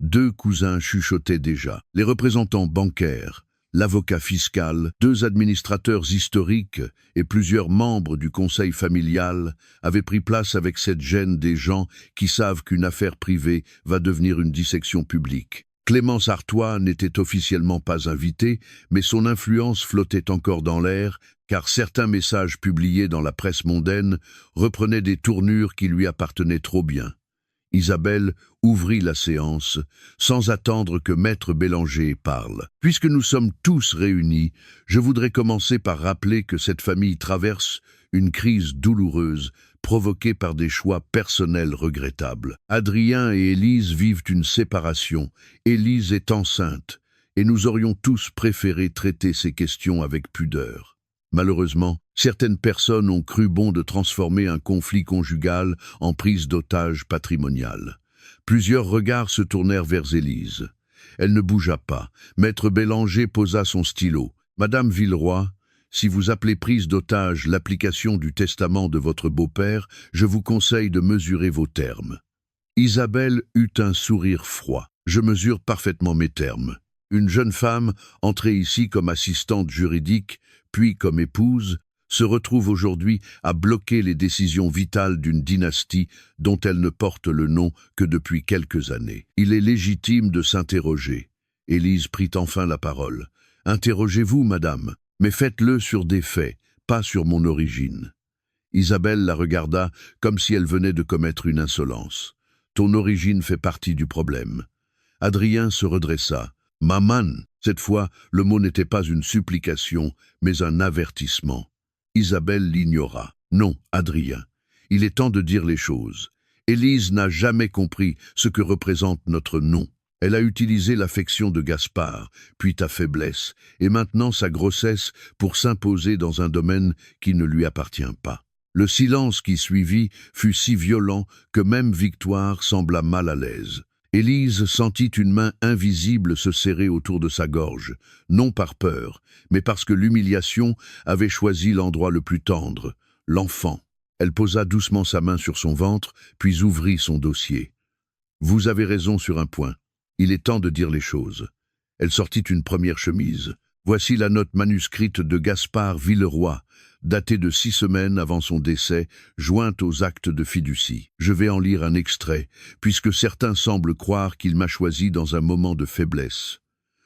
2 cousins chuchotaient déjà. Les représentants bancaires, l'avocat fiscal, 2 administrateurs historiques et plusieurs membres du conseil familial avaient pris place avec cette gêne des gens qui savent qu'une affaire privée va devenir une dissection publique. Clémence Artois n'était officiellement pas invitée, mais son influence flottait encore dans l'air, car certains messages publiés dans la presse mondaine reprenaient des tournures qui lui appartenaient trop bien. Isabelle ouvrit la séance, sans attendre que maître Bélanger parle. Puisque nous sommes tous réunis, je voudrais commencer par rappeler que cette famille traverse une crise douloureuse, provoquée par des choix personnels regrettables. Adrien et Élise vivent une séparation. Élise est enceinte, et nous aurions tous préféré traiter ces questions avec pudeur. Malheureusement, certaines personnes ont cru bon de transformer un conflit conjugal en prise d'otage patrimoniale. Plusieurs regards se tournèrent vers Élise. Elle ne bougea pas. Maître Bélanger posa son stylo. « Madame Villeroy, si vous appelez prise d'otage l'application du testament de votre beau-père, je vous conseille de mesurer vos termes. » Isabelle eut un sourire froid. « Je mesure parfaitement mes termes. Une jeune femme, entrée ici comme assistante juridique, puis comme épouse, se retrouve aujourd'hui à bloquer les décisions vitales d'une dynastie dont elle ne porte le nom que depuis quelques années. Il est légitime de s'interroger. » Élise prit enfin la parole. « Interrogez-vous, madame, mais faites-le sur des faits, pas sur mon origine. » Isabelle la regarda comme si elle venait de commettre une insolence. « Ton origine fait partie du problème. » Adrien se redressa. « Maman !» Cette fois, le mot n'était pas une supplication, mais un avertissement. Isabelle l'ignora. « Non, Adrien, il est temps de dire les choses. Élise n'a jamais compris ce que représente notre nom. Elle a utilisé l'affection de Gaspard, puis ta faiblesse, et maintenant sa grossesse pour s'imposer dans un domaine qui ne lui appartient pas. » Le silence qui suivit fut si violent que même Victoire sembla mal à l'aise. Élise sentit une main invisible se serrer autour de sa gorge, non par peur, mais parce que l'humiliation avait choisi l'endroit le plus tendre, l'enfant. Elle posa doucement sa main sur son ventre, puis ouvrit son dossier. « Vous avez raison sur un point. Il est temps de dire les choses. » Elle sortit une première chemise. « Voici la note manuscrite de Gaspard Villeroy, datée de 6 semaines avant son décès, jointe aux actes de fiducie. Je vais en lire un extrait, puisque certains semblent croire qu'il m'a choisi dans un moment de faiblesse.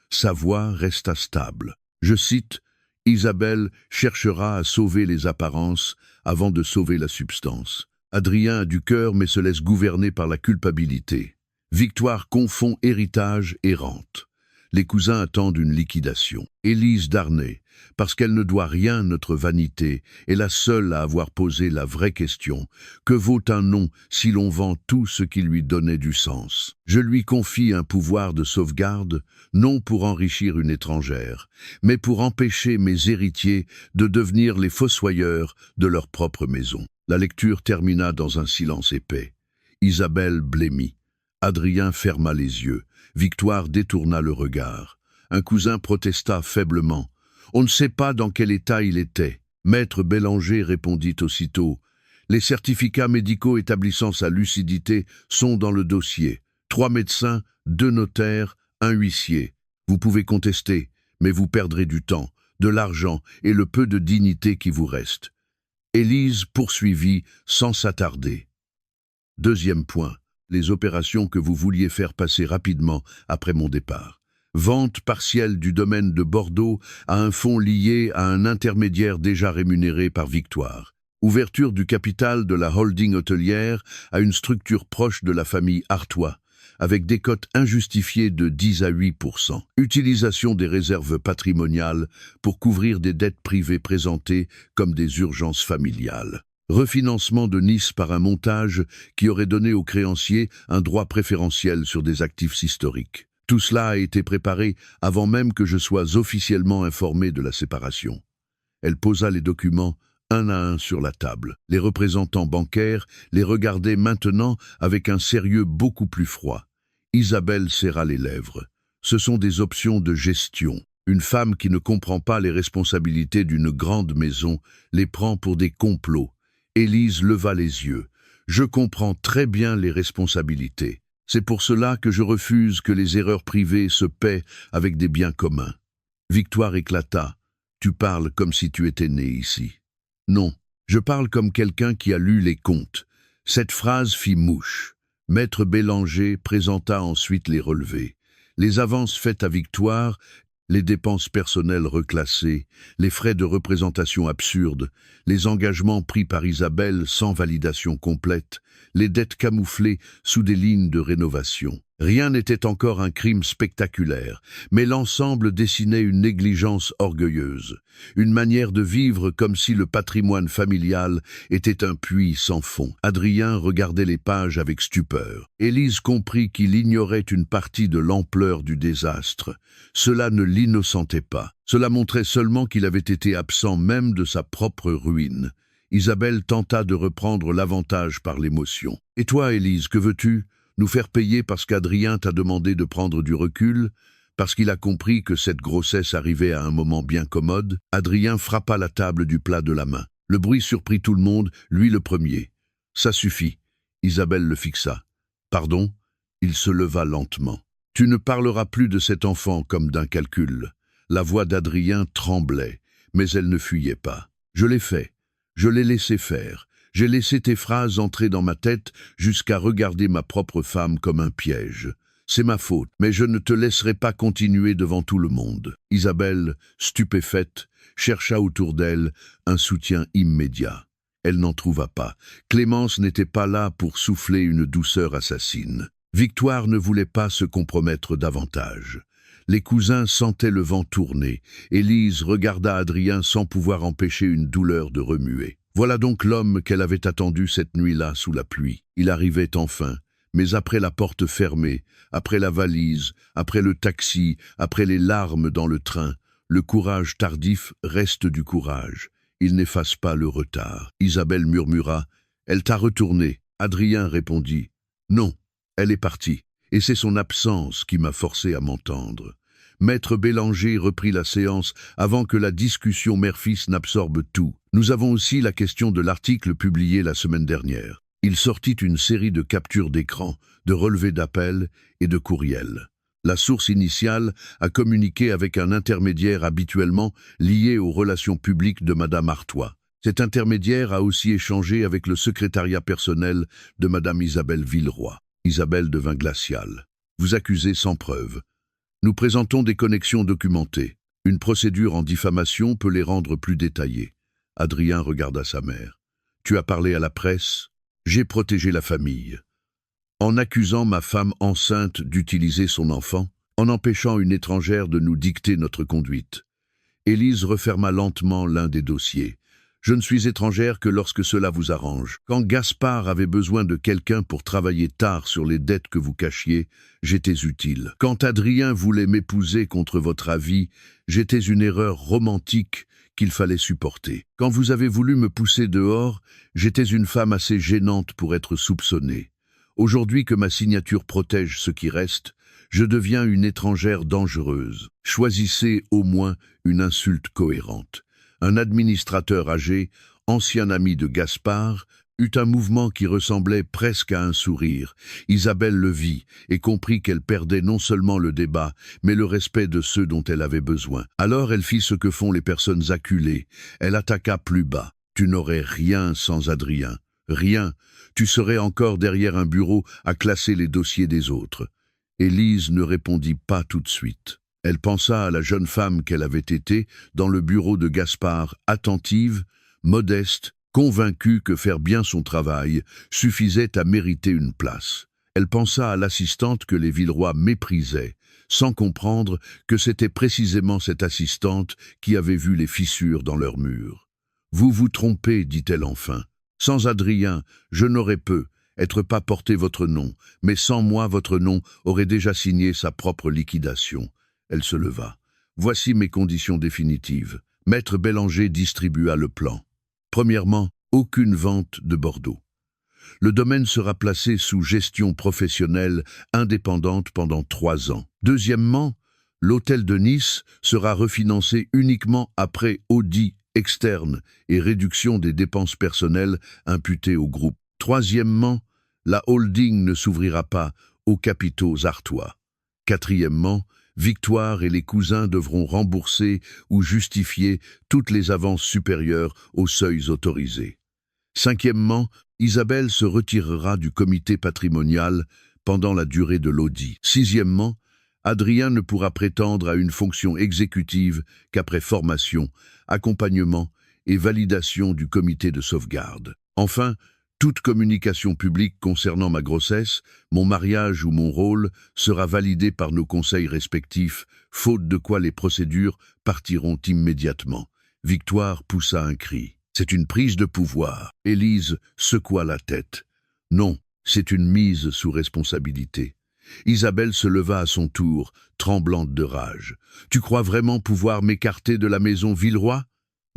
Sa voix resta stable. Je cite, « Isabelle cherchera à sauver les apparences avant de sauver la substance. Adrien a du cœur mais se laisse gouverner par la culpabilité. Victoire confond héritage et rente. Les cousins attendent une liquidation. Élise Darnay, parce qu'elle ne doit rien à notre vanité, est la seule à avoir posé la vraie question. Que vaut un nom si l'on vend tout ce qui lui donnait du sens? Je lui confie un pouvoir de sauvegarde, non pour enrichir une étrangère, mais pour empêcher mes héritiers de devenir les fossoyeurs de leur propre maison. La lecture termina dans un silence épais. Isabelle blêmit. Adrien ferma les yeux. Victoire détourna le regard. Un cousin protesta faiblement. On ne sait pas dans quel état il était. Maître Bélanger répondit aussitôt. Les certificats médicaux établissant sa lucidité sont dans le dossier. 3 médecins, 2 notaires, 1 huissier. Vous pouvez contester, mais vous perdrez du temps, de l'argent et le peu de dignité qui vous reste. Élise poursuivit sans s'attarder. Deuxième point. Les opérations que vous vouliez faire passer rapidement après mon départ. Vente partielle du domaine de Bordeaux à un fonds lié à un intermédiaire déjà rémunéré par Victoire. Ouverture du capital de la holding hôtelière à une structure proche de la famille Artois, avec des cotes injustifiées de 10 à 8%. Utilisation des réserves patrimoniales pour couvrir des dettes privées présentées comme des urgences familiales. Refinancement de Nice par un montage qui aurait donné aux créanciers un droit préférentiel sur des actifs historiques. Tout cela a été préparé avant même que je sois officiellement informé de la séparation. Elle posa les documents un à un sur la table. Les représentants bancaires les regardaient maintenant avec un sérieux beaucoup plus froid. Isabelle serra les lèvres. Ce sont des options de gestion. Une femme qui ne comprend pas les responsabilités d'une grande maison les prend pour des complots. Élise leva les yeux. Je comprends très bien les responsabilités. C'est pour cela que je refuse que les erreurs privées se paient avec des biens communs. Victoire éclata. Tu parles comme si tu étais né ici. Non, je parle comme quelqu'un qui a lu les comptes. Cette phrase fit mouche. Maître Bélanger présenta ensuite les relevés. Les avances faites à Victoire, les dépenses personnelles reclassées, les frais de représentation absurdes, les engagements pris par Isabelle sans validation complète, les dettes camouflées sous des lignes de rénovation. Rien n'était encore un crime spectaculaire, mais l'ensemble dessinait une négligence orgueilleuse, une manière de vivre comme si le patrimoine familial était un puits sans fond. Adrien regardait les pages avec stupeur. Élise comprit qu'il ignorait une partie de l'ampleur du désastre. Cela ne l'innocentait pas. Cela montrait seulement qu'il avait été absent même de sa propre ruine. Isabelle tenta de reprendre l'avantage par l'émotion. « Et toi, Élise, que veux-tu ? Nous faire payer parce qu'Adrien t'a demandé de prendre du recul, parce qu'il a compris que cette grossesse arrivait à un moment bien commode. » Adrien frappa la table du plat de la main. Le bruit surprit tout le monde, lui le premier. « Ça suffit. » Isabelle le fixa. « Pardon ?» Il se leva lentement. « Tu ne parleras plus de cet enfant comme d'un calcul. » La voix d'Adrien tremblait, mais elle ne fuyait pas. « Je l'ai fait. Je l'ai laissé faire. J'ai laissé tes phrases entrer dans ma tête jusqu'à regarder ma propre femme comme un piège. C'est ma faute, mais je ne te laisserai pas continuer devant tout le monde. » Isabelle, stupéfaite, chercha autour d'elle un soutien immédiat. Elle n'en trouva pas. Clémence n'était pas là pour souffler une douceur assassine. Victoire ne voulait pas se compromettre davantage. Les cousins sentaient le vent tourner. Élise regarda Adrien sans pouvoir empêcher une douleur de remuer. Voilà donc l'homme qu'elle avait attendu cette nuit-là sous la pluie. Il arrivait enfin, mais après la porte fermée, après la valise, après le taxi, après les larmes dans le train, le courage tardif reste du courage. Il n'efface pas le retard. Isabelle murmura « Elle t'a retourné ». Adrien répondit « Non, elle est partie, et c'est son absence qui m'a forcé à m'entendre ». Maître Bélanger reprit la séance avant que la discussion mère-fils n'absorbe tout. Nous avons aussi la question de l'article publié la semaine dernière. Il sortit une série de captures d'écran, de relevés d'appels et de courriels. La source initiale a communiqué avec un intermédiaire habituellement lié aux relations publiques de Madame Artois. Cet intermédiaire a aussi échangé avec le secrétariat personnel de Madame Isabelle Villeroy. Isabelle devint glaciale. Vous accusez sans preuve. Nous présentons des connexions documentées. Une procédure en diffamation peut les rendre plus détaillées. Adrien regarda sa mère. Tu as parlé à la presse? J'ai protégé la famille. En accusant ma femme enceinte d'utiliser son enfant, en empêchant une étrangère de nous dicter notre conduite. Élise referma lentement l'un des dossiers. Je ne suis étrangère que lorsque cela vous arrange. Quand Gaspard avait besoin de quelqu'un pour travailler tard sur les dettes que vous cachiez, j'étais utile. Quand Adrien voulait m'épouser contre votre avis, j'étais une erreur romantique qu'il fallait supporter. Quand vous avez voulu me pousser dehors, j'étais une femme assez gênante pour être soupçonnée. Aujourd'hui que ma signature protège ce qui reste, je deviens une étrangère dangereuse. Choisissez au moins une insulte cohérente. Un administrateur âgé, ancien ami de Gaspard, eut un mouvement qui ressemblait presque à un sourire. Isabelle le vit et comprit qu'elle perdait non seulement le débat, mais le respect de ceux dont elle avait besoin. Alors elle fit ce que font les personnes acculées. Elle attaqua plus bas. Tu n'aurais rien sans Adrien. Rien. Tu serais encore derrière un bureau à classer les dossiers des autres. Élise ne répondit pas tout de suite. Elle pensa à la jeune femme qu'elle avait été dans le bureau de Gaspard, attentive, modeste, convaincue que faire bien son travail suffisait à mériter une place. Elle pensa à l'assistante que les Villeroy méprisaient, sans comprendre que c'était précisément cette assistante qui avait vu les fissures dans leurs murs. « Vous vous trompez, dit-elle enfin. Sans Adrien, je n'aurais peut-être pas porté votre nom, mais sans moi, votre nom aurait déjà signé sa propre liquidation. » Elle se leva. « Voici mes conditions définitives. » Maître Bélanger distribua le plan. Premièrement, aucune vente de Bordeaux. Le domaine sera placé sous gestion professionnelle indépendante pendant 3 ans. Deuxièmement, l'hôtel de Nice sera refinancé uniquement après audit externe et réduction des dépenses personnelles imputées au groupe. Troisièmement, la holding ne s'ouvrira pas aux capitaux artois. Quatrièmement, Victoire et les cousins devront rembourser ou justifier toutes les avances supérieures aux seuils autorisés. Cinquièmement, Isabelle se retirera du comité patrimonial pendant la durée de l'audit. Sixièmement, Adrien ne pourra prétendre à une fonction exécutive qu'après formation, accompagnement et validation du comité de sauvegarde. Enfin, toute communication publique concernant ma grossesse, mon mariage ou mon rôle sera validée par nos conseils respectifs, faute de quoi les procédures partiront immédiatement. Victoire poussa un cri. C'est une prise de pouvoir. Élise secoua la tête. Non, c'est une mise sous responsabilité. Isabelle se leva à son tour, tremblante de rage. Tu crois vraiment pouvoir m'écarter de la maison Villeroy?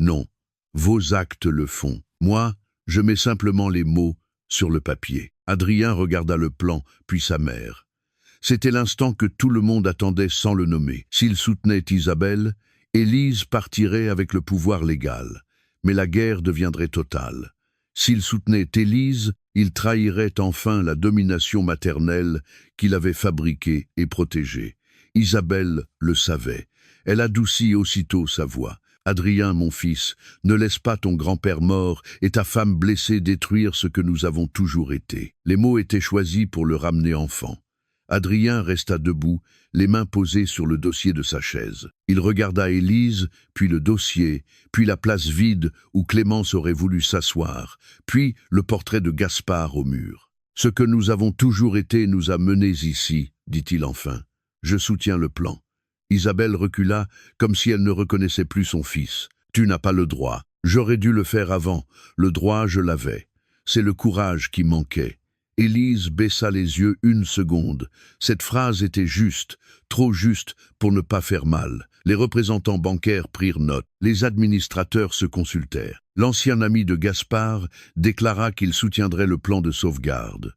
Non, vos actes le font. Moi, je mets simplement les mots sur le papier. Adrien regarda le plan, puis sa mère. C'était l'instant que tout le monde attendait sans le nommer. S'il soutenait Isabelle, Élise partirait avec le pouvoir légal. Mais la guerre deviendrait totale. S'il soutenait Élise, il trahirait enfin la domination maternelle qu'il avait fabriquée et protégée. Isabelle le savait. Elle adoucit aussitôt sa voix. « Adrien, mon fils, ne laisse pas ton grand-père mort et ta femme blessée détruire ce que nous avons toujours été. » Les mots étaient choisis pour le ramener enfant. Adrien resta debout, les mains posées sur le dossier de sa chaise. Il regarda Élise, puis le dossier, puis la place vide où Clémence aurait voulu s'asseoir, puis le portrait de Gaspard au mur. « Ce que nous avons toujours été nous a menés ici, dit-il enfin. Je soutiens le plan. » Isabelle recula comme si elle ne reconnaissait plus son fils. « Tu n'as pas le droit. J'aurais dû le faire avant. Le droit, je l'avais. C'est le courage qui manquait. » Élise baissa les yeux une seconde. Cette phrase était juste, trop juste pour ne pas faire mal. Les représentants bancaires prirent note. Les administrateurs se consultèrent. L'ancien ami de Gaspard déclara qu'il soutiendrait le plan de sauvegarde.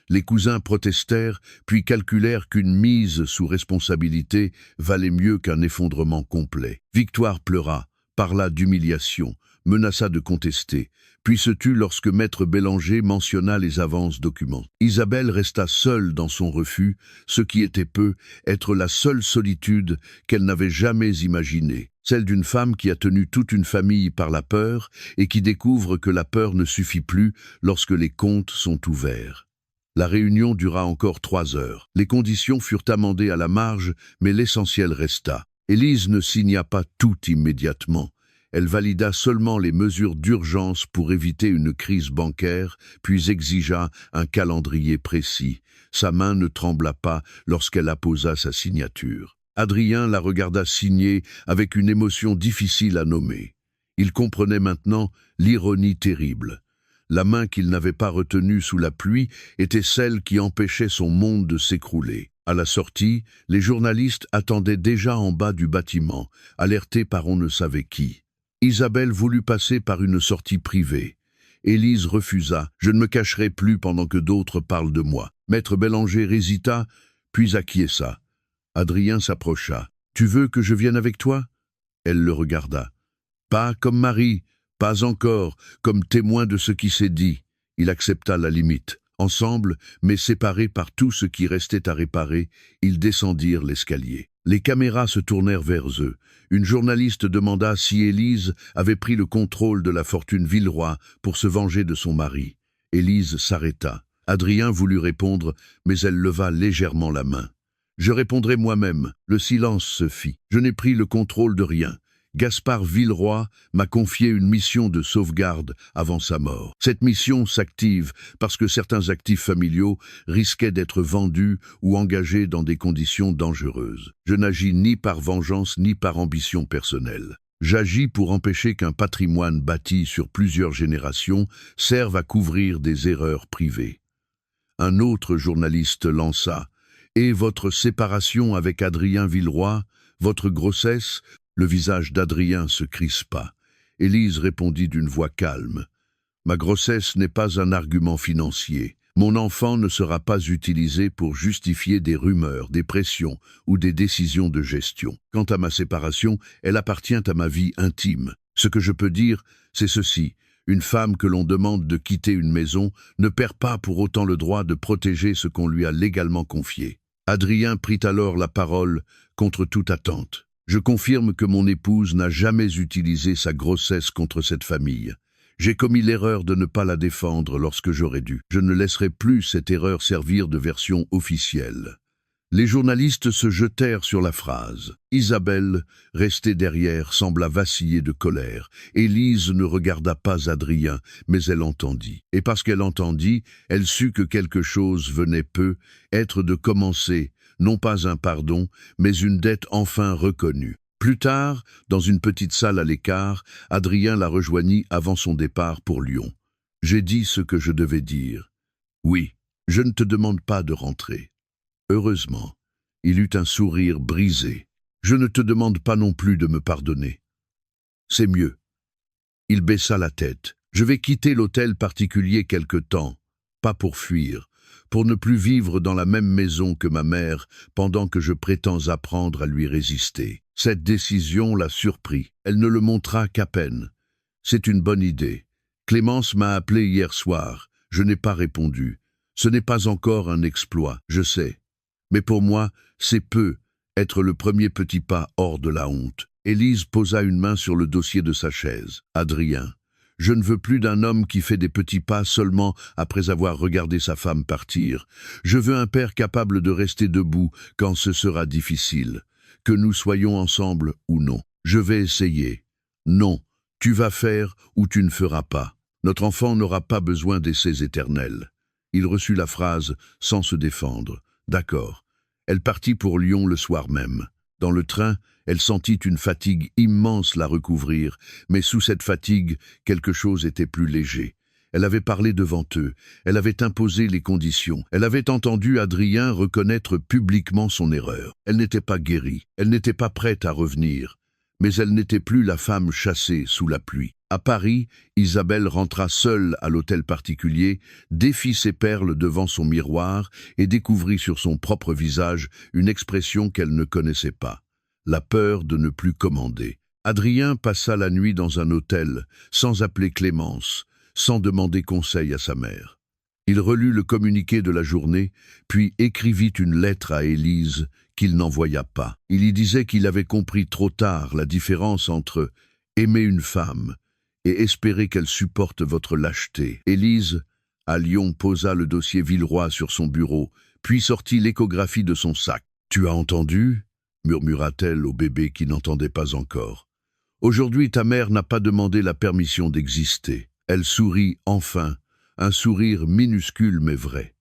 Les cousins protestèrent, puis calculèrent qu'une mise sous responsabilité valait mieux qu'un effondrement complet. Victoire pleura. parla d'humiliation, menaça de contester, puis se tut lorsque maître Bélanger mentionna les avances documents. Isabelle resta seule dans son refus, ce qui était peu, être la seule solitude qu'elle n'avait jamais imaginée, celle d'une femme qui a tenu toute une famille par la peur et qui découvre que la peur ne suffit plus lorsque les comptes sont ouverts. La réunion dura encore 3 heures. Les conditions furent amendées à la marge, mais l'essentiel resta. Élise ne signa pas tout immédiatement. Elle valida seulement les mesures d'urgence pour éviter une crise bancaire, puis exigea un calendrier précis. Sa main ne trembla pas lorsqu'elle apposa sa signature. Adrien la regarda signer avec une émotion difficile à nommer. Il comprenait maintenant l'ironie terrible. La main qu'il n'avait pas retenue sous la pluie était celle qui empêchait son monde de s'écrouler. À la sortie, les journalistes attendaient déjà en bas du bâtiment, alertés par on ne savait qui. Isabelle voulut passer par une sortie privée. Élise refusa. « Je ne me cacherai plus pendant que d'autres parlent de moi. » Maître Bélanger hésita, puis acquiesça. Adrien s'approcha. « Tu veux que je vienne avec toi ?» Elle le regarda. « Pas comme mari, pas encore, comme témoin de ce qui s'est dit. » Il accepta la limite. Ensemble, mais séparés par tout ce qui restait à réparer, ils descendirent l'escalier. Les caméras se tournèrent vers eux. Une journaliste demanda si Élise avait pris le contrôle de la fortune Villeroy pour se venger de son mari. Élise s'arrêta. Adrien voulut répondre, mais elle leva légèrement la main. « Je répondrai moi-même. » Le silence se fit. « Je n'ai pris le contrôle de rien. Gaspard Villeroy m'a confié une mission de sauvegarde avant sa mort. Cette mission s'active parce que certains actifs familiaux risquaient d'être vendus ou engagés dans des conditions dangereuses. Je n'agis ni par vengeance ni par ambition personnelle. J'agis pour empêcher qu'un patrimoine bâti sur plusieurs générations serve à couvrir des erreurs privées. » Un autre journaliste lança « Et votre séparation avec Adrien Villeroy, votre grossesse ?» Le visage d'Adrien se crispa. Élise répondit d'une voix calme. « Ma grossesse n'est pas un argument financier. Mon enfant ne sera pas utilisé pour justifier des rumeurs, des pressions ou des décisions de gestion. Quant à ma séparation, elle appartient à ma vie intime. Ce que je peux dire, c'est ceci. Une femme que l'on demande de quitter une maison ne perd pas pour autant le droit de protéger ce qu'on lui a légalement confié. » Adrien prit alors la parole contre toute attente. Je confirme que mon épouse n'a jamais utilisé sa grossesse contre cette famille. J'ai commis l'erreur de ne pas la défendre lorsque j'aurais dû. Je ne laisserai plus cette erreur servir de version officielle. Les journalistes se jetèrent sur la phrase. Isabelle, restée derrière, sembla vaciller de colère. Élise ne regarda pas Adrien, mais elle entendit. Et parce qu'elle entendit, elle sut que quelque chose venait peu, être de commencer, non pas un pardon, mais une dette enfin reconnue. Plus tard, dans une petite salle à l'écart, Adrien la rejoignit avant son départ pour Lyon. « J'ai dit ce que je devais dire. Oui, je ne te demande pas de rentrer. » Heureusement, il eut un sourire brisé. « Je ne te demande pas non plus de me pardonner. C'est mieux. » Il baissa la tête. « Je vais quitter l'hôtel particulier quelque temps, pas pour fuir, pour ne plus vivre dans la même maison que ma mère pendant que je prétends apprendre à lui résister. » Cette décision la surprit. Elle ne le montra qu'à peine. « C'est une bonne idée. Clémence m'a appelé hier soir. Je n'ai pas répondu. Ce n'est pas encore un exploit, je sais. Mais pour moi, c'est peu, être le premier petit pas hors de la honte. » Élise posa une main sur le dossier de sa chaise. « Adrien, je ne veux plus d'un homme qui fait des petits pas seulement après avoir regardé sa femme partir. Je veux un père capable de rester debout quand ce sera difficile. Que nous soyons ensemble ou non. Je vais essayer. Non, tu vas faire ou tu ne feras pas. Notre enfant n'aura pas besoin d'essais éternels. » Il reçut la phrase sans se défendre. D'accord. Elle partit pour Lyon le soir même. Dans le train, elle sentit une fatigue immense la recouvrir, mais sous cette fatigue, quelque chose était plus léger. Elle avait parlé devant eux, elle avait imposé les conditions, elle avait entendu Adrien reconnaître publiquement son erreur. Elle n'était pas guérie, elle n'était pas prête à revenir, mais elle n'était plus la femme chassée sous la pluie. À Paris, Isabelle rentra seule à l'hôtel particulier, défit ses perles devant son miroir et découvrit sur son propre visage une expression qu'elle ne connaissait pas. La peur de ne plus commander. Adrien passa la nuit dans un hôtel, sans appeler Clémence, sans demander conseil à sa mère. Il relut le communiqué de la journée, puis écrivit une lettre à Élise qu'il n'envoya pas. Il y disait qu'il avait compris trop tard la différence entre aimer une femme et espérer qu'elle supporte votre lâcheté. Élise, à Lyon, posa le dossier Villeroy sur son bureau, puis sortit l'échographie de son sac. « Tu as entendu ?» murmura-t-elle au bébé qui n'entendait pas encore. « Aujourd'hui, ta mère n'a pas demandé la permission d'exister. » Elle sourit enfin, un sourire minuscule mais vrai.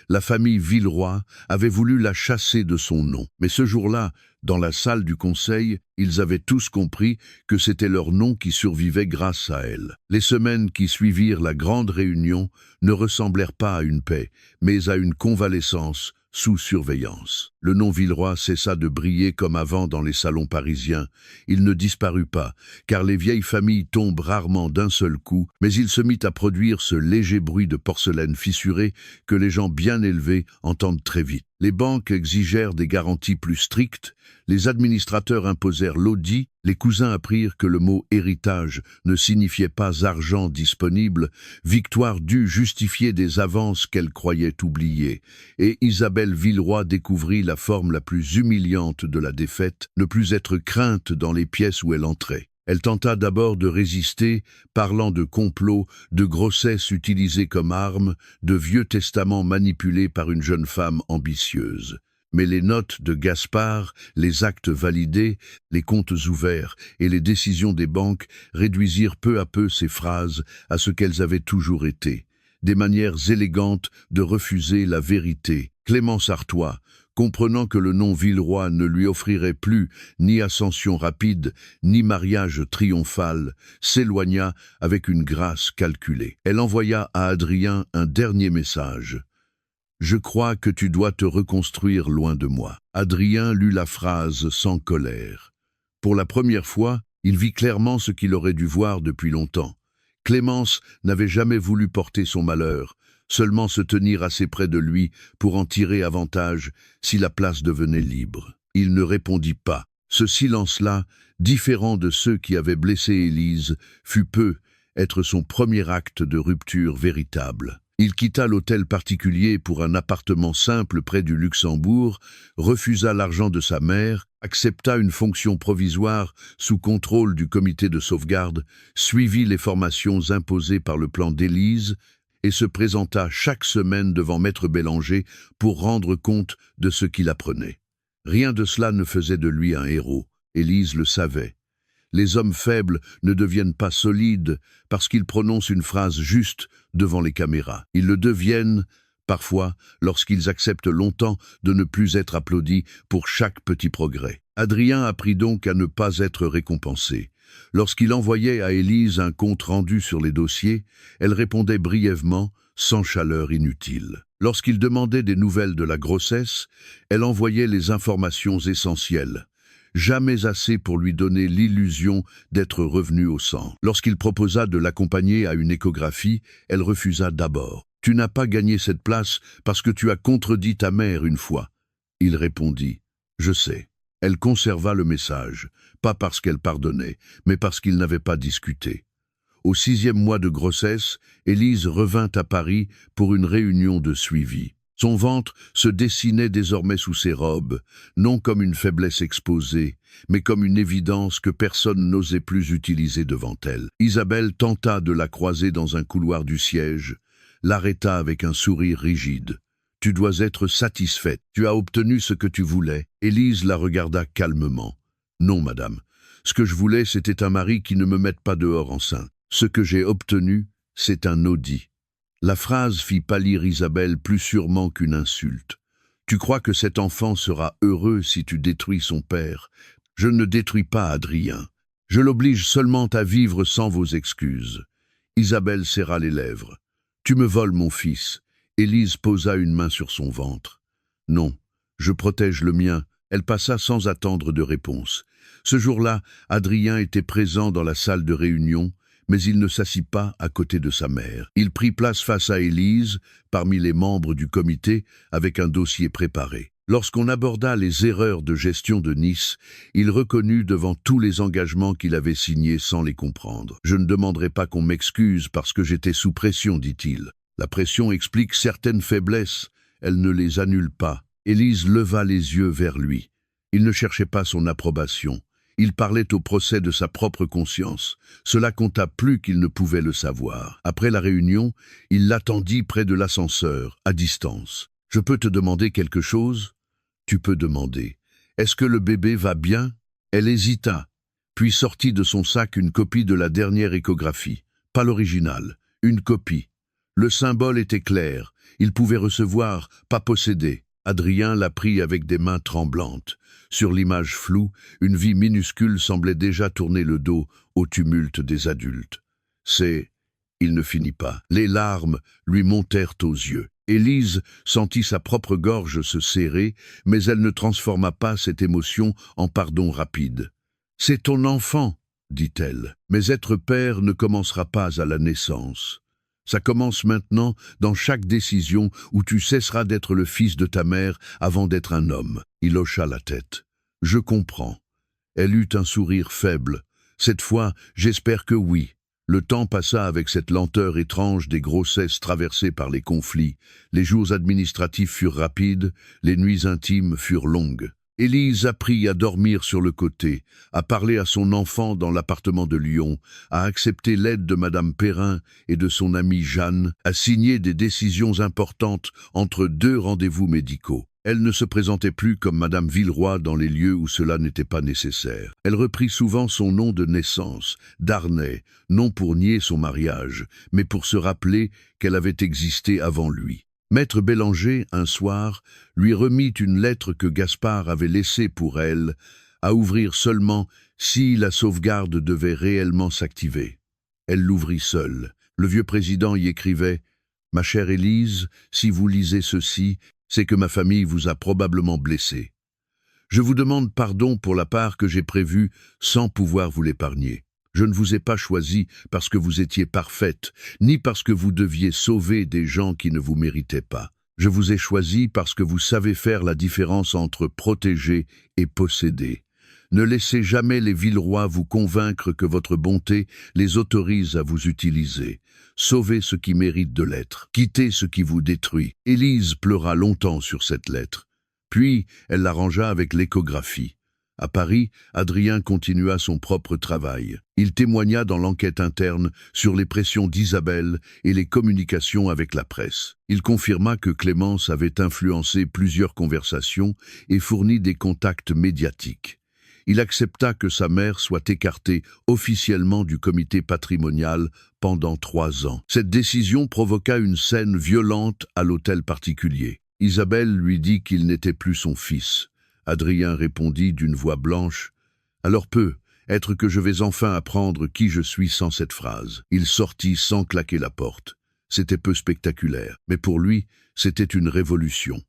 La famille Villeroy avait voulu la chasser de son nom. Mais ce jour-là, dans la salle du conseil, ils avaient tous compris que c'était leur nom qui survivait grâce à elle. Les semaines qui suivirent la grande réunion ne ressemblèrent pas à une paix, mais à une convalescence sous surveillance. Le nom Villeroy cessa de briller comme avant dans les salons parisiens. Il ne disparut pas, car les vieilles familles tombent rarement d'un seul coup, mais il se mit à produire ce léger bruit de porcelaine fissurée que les gens bien élevés entendent très vite. Les banques exigèrent des garanties plus strictes, les administrateurs imposèrent l'audit, les cousins apprirent que le mot « héritage » ne signifiait pas argent disponible, Victoire dut justifier des avances qu'elle croyait oubliées, et Isabelle Villeroy découvrit la forme la plus humiliante de la défaite, ne plus être crainte dans les pièces où elle entrait. Elle tenta d'abord de résister, parlant de complots, de grossesses utilisées comme armes, de vieux testaments manipulés par une jeune femme ambitieuse. Mais les notes de Gaspard, les actes validés, les comptes ouverts et les décisions des banques réduisirent peu à peu ces phrases à ce qu'elles avaient toujours été. Des manières élégantes de refuser la vérité. Clémence Artois, comprenant que le nom Villeroy ne lui offrirait plus ni ascension rapide, ni mariage triomphal, s'éloigna avec une grâce calculée. Elle envoya à Adrien un dernier message. « Je crois que tu dois te reconstruire loin de moi. » Adrien lut la phrase sans colère. Pour la première fois, il vit clairement ce qu'il aurait dû voir depuis longtemps. Clémence n'avait jamais voulu porter son malheur, seulement se tenir assez près de lui pour en tirer avantage si la place devenait libre. Il ne répondit pas. Ce silence-là, différent de ceux qui avaient blessé Élise, fut peu être son premier acte de rupture véritable. Il quitta l'hôtel particulier pour un appartement simple près du Luxembourg, refusa l'argent de sa mère, accepta une fonction provisoire sous contrôle du comité de sauvegarde, suivit les formations imposées par le plan d'Élise et se présenta chaque semaine devant Maître Bélanger pour rendre compte de ce qu'il apprenait. Rien de cela ne faisait de lui un héros. Élise le savait. Les hommes faibles ne deviennent pas solides parce qu'ils prononcent une phrase juste devant les caméras. Ils le deviennent, parfois, lorsqu'ils acceptent longtemps de ne plus être applaudis pour chaque petit progrès. Adrien apprit donc à ne pas être récompensé. Lorsqu'il envoyait à Élise un compte rendu sur les dossiers, elle répondait brièvement, sans chaleur inutile. Lorsqu'il demandait des nouvelles de la grossesse, elle envoyait les informations essentielles. Jamais assez pour lui donner l'illusion d'être revenu au sang. Lorsqu'il proposa de l'accompagner à une échographie, elle refusa d'abord. « Tu n'as pas gagné cette place parce que tu as contredit ta mère une fois. » Il répondit « Je sais. » Elle conserva le message, pas parce qu'elle pardonnait, mais parce qu'ils n'avaient pas discuté. Au 6e mois de grossesse, Élise revint à Paris pour une réunion de suivi. Son ventre se dessinait désormais sous ses robes, non comme une faiblesse exposée, mais comme une évidence que personne n'osait plus utiliser devant elle. Isabelle tenta de la croiser dans un couloir du siège, l'arrêta avec un sourire rigide. « Tu dois être satisfaite, tu as obtenu ce que tu voulais. » Élise la regarda calmement. « Non, madame, ce que je voulais, c'était un mari qui ne me mette pas dehors enceinte. Ce que j'ai obtenu, c'est un audit. » La phrase fit pâlir Isabelle plus sûrement qu'une insulte. « Tu crois que cet enfant sera heureux si tu détruis son père? Je ne détruis pas Adrien. Je l'oblige seulement à vivre sans vos excuses. » Isabelle serra les lèvres. « Tu me voles mon fils. » Élise posa une main sur son ventre. « Non, je protège le mien. » Elle passa sans attendre de réponse. Ce jour-là, Adrien était présent dans la salle de réunion, mais il ne s'assit pas à côté de sa mère. Il prit place face à Élise, parmi les membres du comité, avec un dossier préparé. Lorsqu'on aborda les erreurs de gestion de Nice, il reconnut devant tous les engagements qu'il avait signés sans les comprendre. « Je ne demanderai pas qu'on m'excuse parce que j'étais sous pression, dit-il. La pression explique certaines faiblesses, elle ne les annule pas. » Élise leva les yeux vers lui. Il ne cherchait pas son approbation. Il parlait au procès de sa propre conscience. Cela compta plus qu'il ne pouvait le savoir. Après la réunion, il l'attendit près de l'ascenseur, à distance. « Je peux te demander quelque chose ?» « Tu peux demander. Est-ce que le bébé va bien ?» Elle hésita, puis sortit de son sac une copie de la dernière échographie. Pas l'original, une copie. Le symbole était clair. Il pouvait recevoir, pas posséder. Adrien la prit avec des mains tremblantes. Sur l'image floue, une vie minuscule semblait déjà tourner le dos au tumulte des adultes. Il ne finit pas. Les larmes lui montèrent aux yeux. Élise sentit sa propre gorge se serrer, mais elle ne transforma pas cette émotion en pardon rapide. « C'est ton enfant, dit-elle, mais être père ne commencera pas à la naissance. Ça commence maintenant dans chaque décision où tu cesseras d'être le fils de ta mère avant d'être un homme. » Il hocha la tête. « Je comprends. » Elle eut un sourire faible. « Cette fois, j'espère que oui. » Le temps passa avec cette lenteur étrange des grossesses traversées par les conflits. Les jours administratifs furent rapides, les nuits intimes furent longues. Élise apprit à dormir sur le côté, à parler à son enfant dans l'appartement de Lyon, à accepter l'aide de Madame Perrin et de son amie Jeanne, à signer des décisions importantes entre 2 rendez-vous médicaux. Elle ne se présentait plus comme Madame Villeroy dans les lieux où cela n'était pas nécessaire. Elle reprit souvent son nom de naissance, Darnay, non pour nier son mariage, mais pour se rappeler qu'elle avait existé avant lui. Maître Bélanger, un soir, lui remit une lettre que Gaspard avait laissée pour elle, à ouvrir seulement si la sauvegarde devait réellement s'activer. Elle l'ouvrit seule. Le vieux président y écrivait « Ma chère Élise, si vous lisez ceci, c'est que ma famille vous a probablement blessé. Je vous demande pardon pour la part que j'ai prévue sans pouvoir vous l'épargner. Je ne vous ai pas choisi parce que vous étiez parfaite, ni parce que vous deviez sauver des gens qui ne vous méritaient pas. Je vous ai choisi parce que vous savez faire la différence entre protéger et posséder. Ne laissez jamais les Villeroy vous convaincre que votre bonté les autorise à vous utiliser. Sauvez ce qui mérite de l'être. Quittez ce qui vous détruit. » Élise pleura longtemps sur cette lettre. Puis, elle l'arrangea avec l'échographie. À Paris, Adrien continua son propre travail. Il témoigna dans l'enquête interne sur les pressions d'Isabelle et les communications avec la presse. Il confirma que Clémence avait influencé plusieurs conversations et fourni des contacts médiatiques. Il accepta que sa mère soit écartée officiellement du comité patrimonial pendant 3 ans. Cette décision provoqua une scène violente à l'hôtel particulier. Isabelle lui dit qu'il n'était plus son fils. Adrien répondit d'une voix blanche « Alors être que je vais enfin apprendre qui je suis sans cette phrase. » Il sortit sans claquer la porte. C'était peu spectaculaire, mais pour lui, c'était une révolution.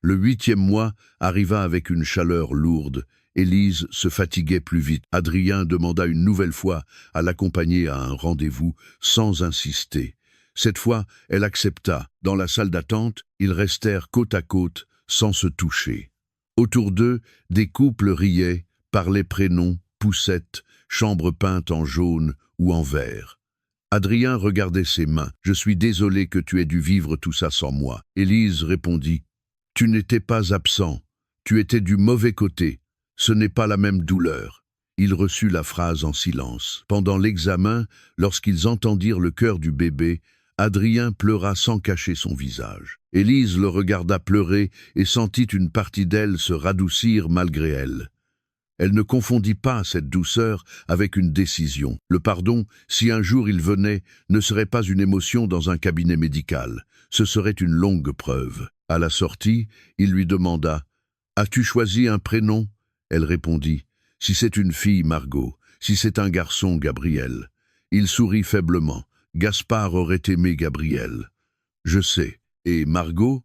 Le 8e mois arriva avec une chaleur lourde. Élise se fatiguait plus vite. Adrien demanda une nouvelle fois à l'accompagner à un rendez-vous sans insister. Cette fois, elle accepta. Dans la salle d'attente, ils restèrent côte à côte sans se toucher. Autour d'eux, des couples riaient, parlaient prénoms, poussettes, chambres peintes en jaune ou en vert. Adrien regardait ses mains. « Je suis désolé que tu aies dû vivre tout ça sans moi. » Élise répondit « Tu n'étais pas absent. Tu étais du mauvais côté. Ce n'est pas la même douleur. » Il reçut la phrase en silence. Pendant l'examen, lorsqu'ils entendirent le cœur du bébé, Adrien pleura sans cacher son visage. Élise le regarda pleurer et sentit une partie d'elle se radoucir malgré elle. Elle ne confondit pas cette douceur avec une décision. Le pardon, si un jour il venait, ne serait pas une émotion dans un cabinet médical. Ce serait une longue preuve. À la sortie, il lui demanda « As-tu choisi un prénom ?» Elle répondit « Si c'est une fille, Margot. Si c'est un garçon, Gabriel. » Il sourit faiblement. Gaspard aurait aimé Gabriel. « Je sais. Et Margot ?»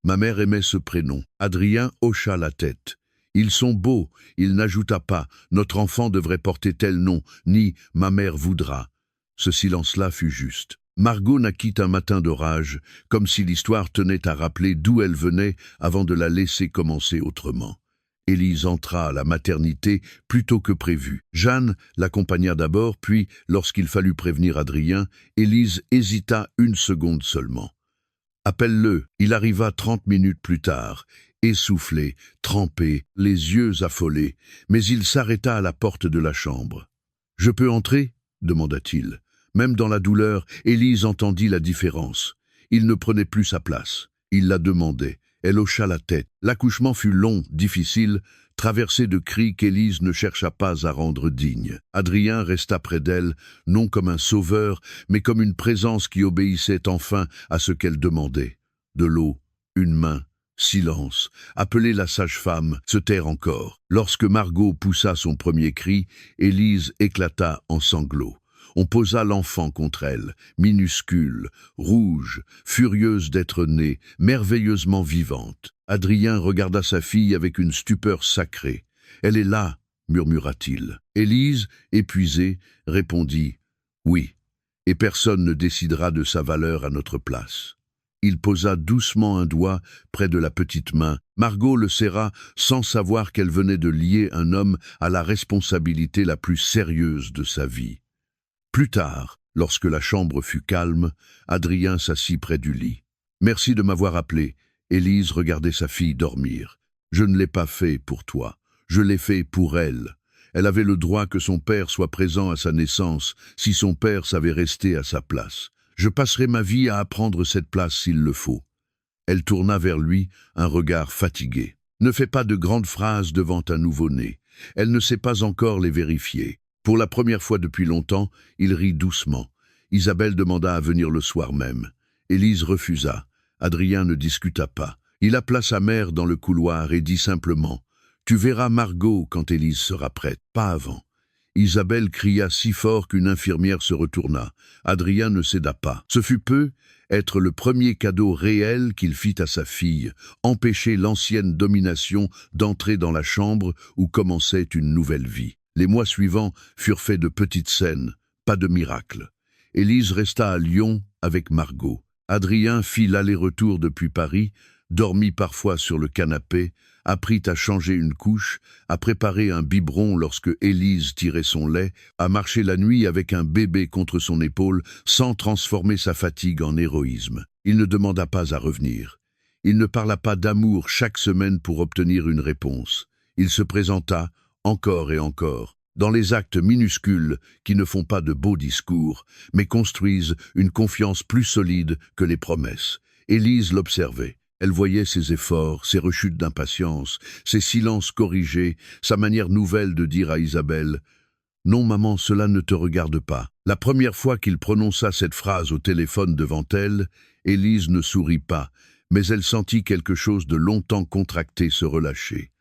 Ma mère aimait ce prénom. Adrien hocha la tête. « Ils sont beaux. » Il n'ajouta pas « Notre enfant devrait porter tel nom » ni « Ma mère voudra ». Ce silence-là fut juste. Margot naquit un matin d'orage, comme si l'histoire tenait à rappeler d'où elle venait avant de la laisser commencer autrement. Élise entra à la maternité plus tôt que prévu. Jeanne l'accompagna d'abord, puis, lorsqu'il fallut prévenir Adrien, Élise hésita une seconde seulement. « Appelle-le !» Il arriva 30 minutes plus tard, essoufflé, trempé, les yeux affolés, mais il s'arrêta à la porte de la chambre. « Je peux entrer ?» demanda-t-il. Même dans la douleur, Élise entendit la différence. Il ne prenait plus sa place. Il la demandait. Elle hocha la tête. L'accouchement fut long, difficile, traversé de cris qu'Élise ne chercha pas à rendre dignes. Adrien resta près d'elle, non comme un sauveur, mais comme une présence qui obéissait enfin à ce qu'elle demandait. De l'eau, une main, silence. Appeler la sage-femme, se taire encore. Lorsque Margot poussa son premier cri, Élise éclata en sanglots. On posa l'enfant contre elle, minuscule, rouge, furieuse d'être née, merveilleusement vivante. Adrien regarda sa fille avec une stupeur sacrée. « Elle est là !» murmura-t-il. Élise, épuisée, répondit « Oui, et personne ne décidera de sa valeur à notre place. » Il posa doucement un doigt près de la petite main. Margot le serra sans savoir qu'elle venait de lier un homme à la responsabilité la plus sérieuse de sa vie. Plus tard, lorsque la chambre fut calme, Adrien s'assit près du lit. « Merci de m'avoir appelé. » Élise regardait sa fille dormir. « Je ne l'ai pas fait pour toi. Je l'ai fait pour elle. Elle avait le droit que son père soit présent à sa naissance, si son père savait rester à sa place. Je passerai ma vie à apprendre cette place s'il le faut. » Elle tourna vers lui un regard fatigué. « Ne fais pas de grandes phrases devant un nouveau-né. Elle ne sait pas encore les vérifier. » Pour la première fois depuis longtemps, il rit doucement. Isabelle demanda à venir le soir même. Élise refusa. Adrien ne discuta pas. Il appela sa mère dans le couloir et dit simplement « Tu verras Margot quand Élise sera prête, pas avant. » Isabelle cria si fort qu'une infirmière se retourna. Adrien ne céda pas. Ce fut peu, être le premier cadeau réel qu'il fit à sa fille, empêcher l'ancienne domination d'entrer dans la chambre où commençait une nouvelle vie. Les mois suivants furent faits de petites scènes, pas de miracle. Élise resta à Lyon avec Margot. Adrien fit l'aller-retour depuis Paris, dormit parfois sur le canapé, apprit à changer une couche, à préparer un biberon lorsque Élise tirait son lait, à marcher la nuit avec un bébé contre son épaule sans transformer sa fatigue en héroïsme. Il ne demanda pas à revenir. Il ne parla pas d'amour chaque semaine pour obtenir une réponse. Il se présenta, encore et encore, dans les actes minuscules qui ne font pas de beaux discours, mais construisent une confiance plus solide que les promesses. Élise l'observait. Elle voyait ses efforts, ses rechutes d'impatience, ses silences corrigés, sa manière nouvelle de dire à Isabelle « Non, maman, cela ne te regarde pas. » La première fois qu'il prononça cette phrase au téléphone devant elle, Élise ne sourit pas, mais elle sentit quelque chose de longtemps contracté se relâcher.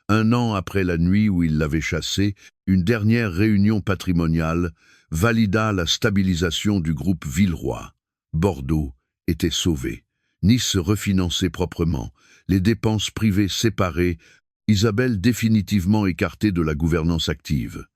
1 an après la nuit où il l'avait chassée, une dernière réunion patrimoniale valida la stabilisation du groupe Villeroy. Bordeaux était sauvé. Nice se refinançait proprement, les dépenses privées séparées, Isabelle définitivement écartée de la gouvernance active.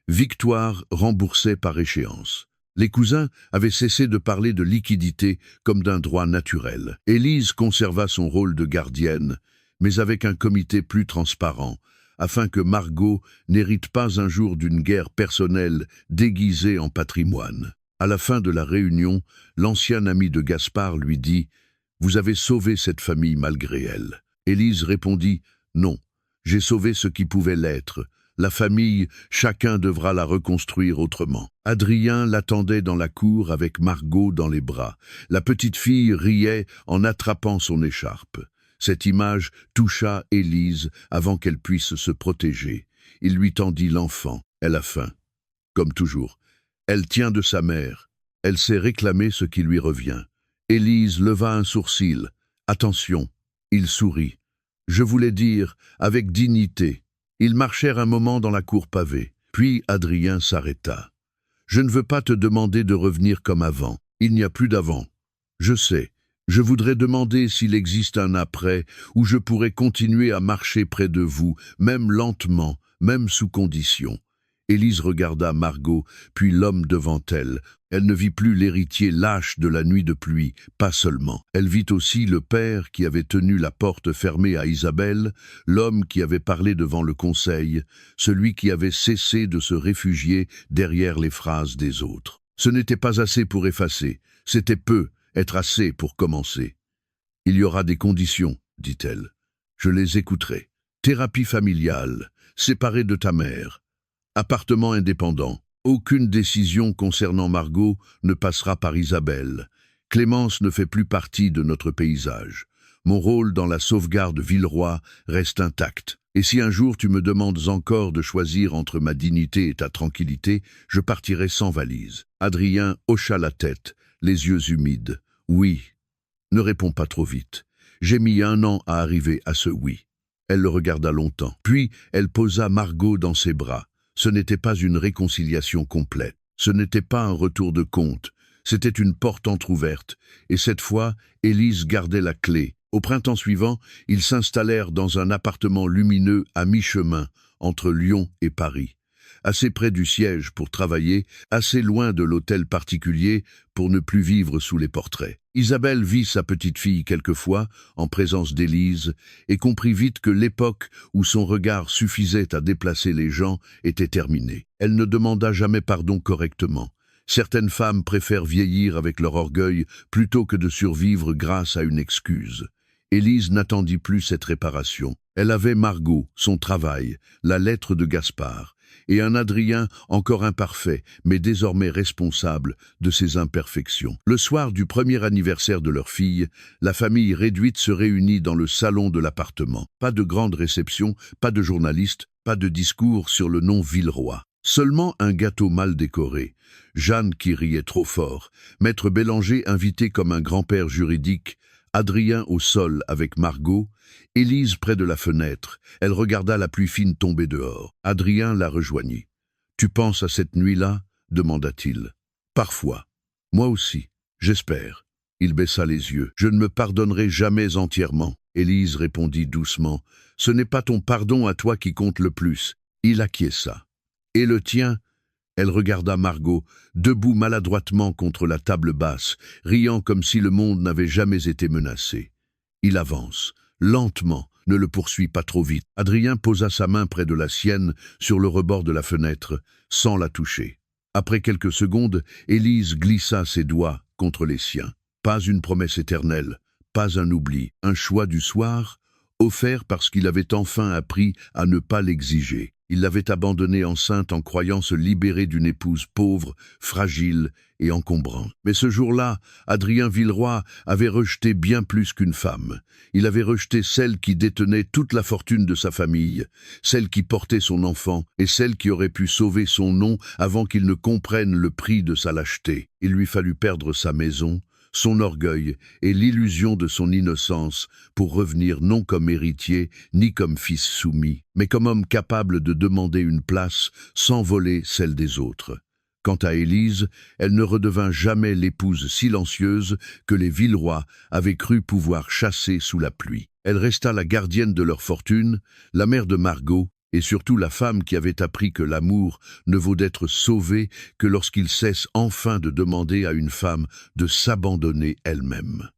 Victoire remboursée par échéance. Les cousins avaient cessé de parler de liquidité comme d'un droit naturel. Élise conserva son rôle de gardienne, mais avec un comité plus transparent, afin que Margot n'hérite pas un jour d'une guerre personnelle déguisée en patrimoine. À la fin de la réunion, l'ancien ami de Gaspard lui dit « Vous avez sauvé cette famille malgré elle. » Élise répondit « Non, j'ai sauvé ce qui pouvait l'être. La famille, chacun devra la reconstruire autrement. » Adrien l'attendait dans la cour avec Margot dans les bras. La petite fille riait en attrapant son écharpe. Cette image toucha Élise avant qu'elle puisse se protéger. Il lui tendit l'enfant. Elle a faim. Comme toujours. Elle tient de sa mère. Elle sait réclamer ce qui lui revient. Élise leva un sourcil. Attention. Il sourit. Je voulais dire, avec dignité. Ils marchèrent un moment dans la cour pavée. Puis Adrien s'arrêta. Je ne veux pas te demander de revenir comme avant. Il n'y a plus d'avant. Je sais. Je voudrais demander s'il existe un après, où je pourrais continuer à marcher près de vous, même lentement, même sous condition. Élise regarda Margot, puis l'homme devant elle. Elle ne vit plus l'héritier lâche de la nuit de pluie, pas seulement. Elle vit aussi le père qui avait tenu la porte fermée à Isabelle, l'homme qui avait parlé devant le conseil, celui qui avait cessé de se réfugier derrière les phrases des autres. Ce n'était pas assez pour effacer, c'était peu, être assez pour commencer. « Il y aura des conditions, dit-elle. Je les écouterai. Thérapie familiale, séparée de ta mère. Appartement indépendant. Aucune décision concernant Margot ne passera par Isabelle. Clémence ne fait plus partie de notre paysage. Mon rôle dans la sauvegarde Villeroy reste intact. Et si un jour tu me demandes encore de choisir entre ma dignité et ta tranquillité, je partirai sans valise. » Adrien hocha la tête, les yeux humides. « Oui. » Ne réponds pas trop vite. J'ai mis 1 an à arriver à ce oui. Elle le regarda longtemps. Puis elle posa Margot dans ses bras. Ce n'était pas une réconciliation complète. Ce n'était pas un retour de compte. C'était une porte entr'ouverte. Et cette fois, Élise gardait la clé. Au printemps suivant, ils s'installèrent dans un appartement lumineux à mi-chemin entre Lyon et Paris. Assez près du siège pour travailler, assez loin de l'hôtel particulier pour ne plus vivre sous les portraits. Isabelle vit sa petite-fille quelquefois, en présence d'Élise, et comprit vite que l'époque où son regard suffisait à déplacer les gens était terminée. Elle ne demanda jamais pardon correctement. Certaines femmes préfèrent vieillir avec leur orgueil plutôt que de survivre grâce à une excuse. Élise n'attendit plus cette réparation. Elle avait Margot, son travail, la lettre de Gaspard, et un Adrien encore imparfait, mais désormais responsable de ses imperfections. Le soir du premier anniversaire de leur fille, la famille réduite se réunit dans le salon de l'appartement. Pas de grande réception, pas de journalistes, pas de discours sur le nom Villeroy. Seulement un gâteau mal décoré, Jeanne qui riait trop fort, Maître Bélanger invité comme un grand-père juridique, Adrien au sol avec Margot, Élise près de la fenêtre. Elle regarda la pluie fine tomber dehors. Adrien la rejoignit. « Tu penses à cette nuit-là » demanda-t-il. « Parfois. Moi aussi. J'espère. » Il baissa les yeux. « Je ne me pardonnerai jamais entièrement. » Élise répondit doucement. « Ce n'est pas ton pardon à toi qui compte le plus. » Il acquiesça. « Et le tien ?» Elle regarda Margot, debout maladroitement contre la table basse, riant comme si le monde n'avait jamais été menacé. Il avance, lentement, ne le poursuit pas trop vite. Adrien posa sa main près de la sienne, sur le rebord de la fenêtre, sans la toucher. Après quelques secondes, Élise glissa ses doigts contre les siens. Pas une promesse éternelle, pas un oubli, un choix du soir, offert parce qu'il avait enfin appris à ne pas l'exiger. Il l'avait abandonnée enceinte en croyant se libérer d'une épouse pauvre, fragile et encombrante. Mais ce jour-là, Adrien Villeroy avait rejeté bien plus qu'une femme. Il avait rejeté celle qui détenait toute la fortune de sa famille, celle qui portait son enfant et celle qui aurait pu sauver son nom avant qu'il ne comprenne le prix de sa lâcheté. Il lui fallut perdre sa maison, son orgueil et l'illusion de son innocence pour revenir non comme héritier ni comme fils soumis, mais comme homme capable de demander une place sans voler celle des autres. Quant à Élise, elle ne redevint jamais l'épouse silencieuse que les Villeroy avaient cru pouvoir chasser sous la pluie. Elle resta la gardienne de leur fortune, la mère de Margot, et surtout la femme qui avait appris que l'amour ne vaut d'être sauvé que lorsqu'il cesse enfin de demander à une femme de s'abandonner elle-même.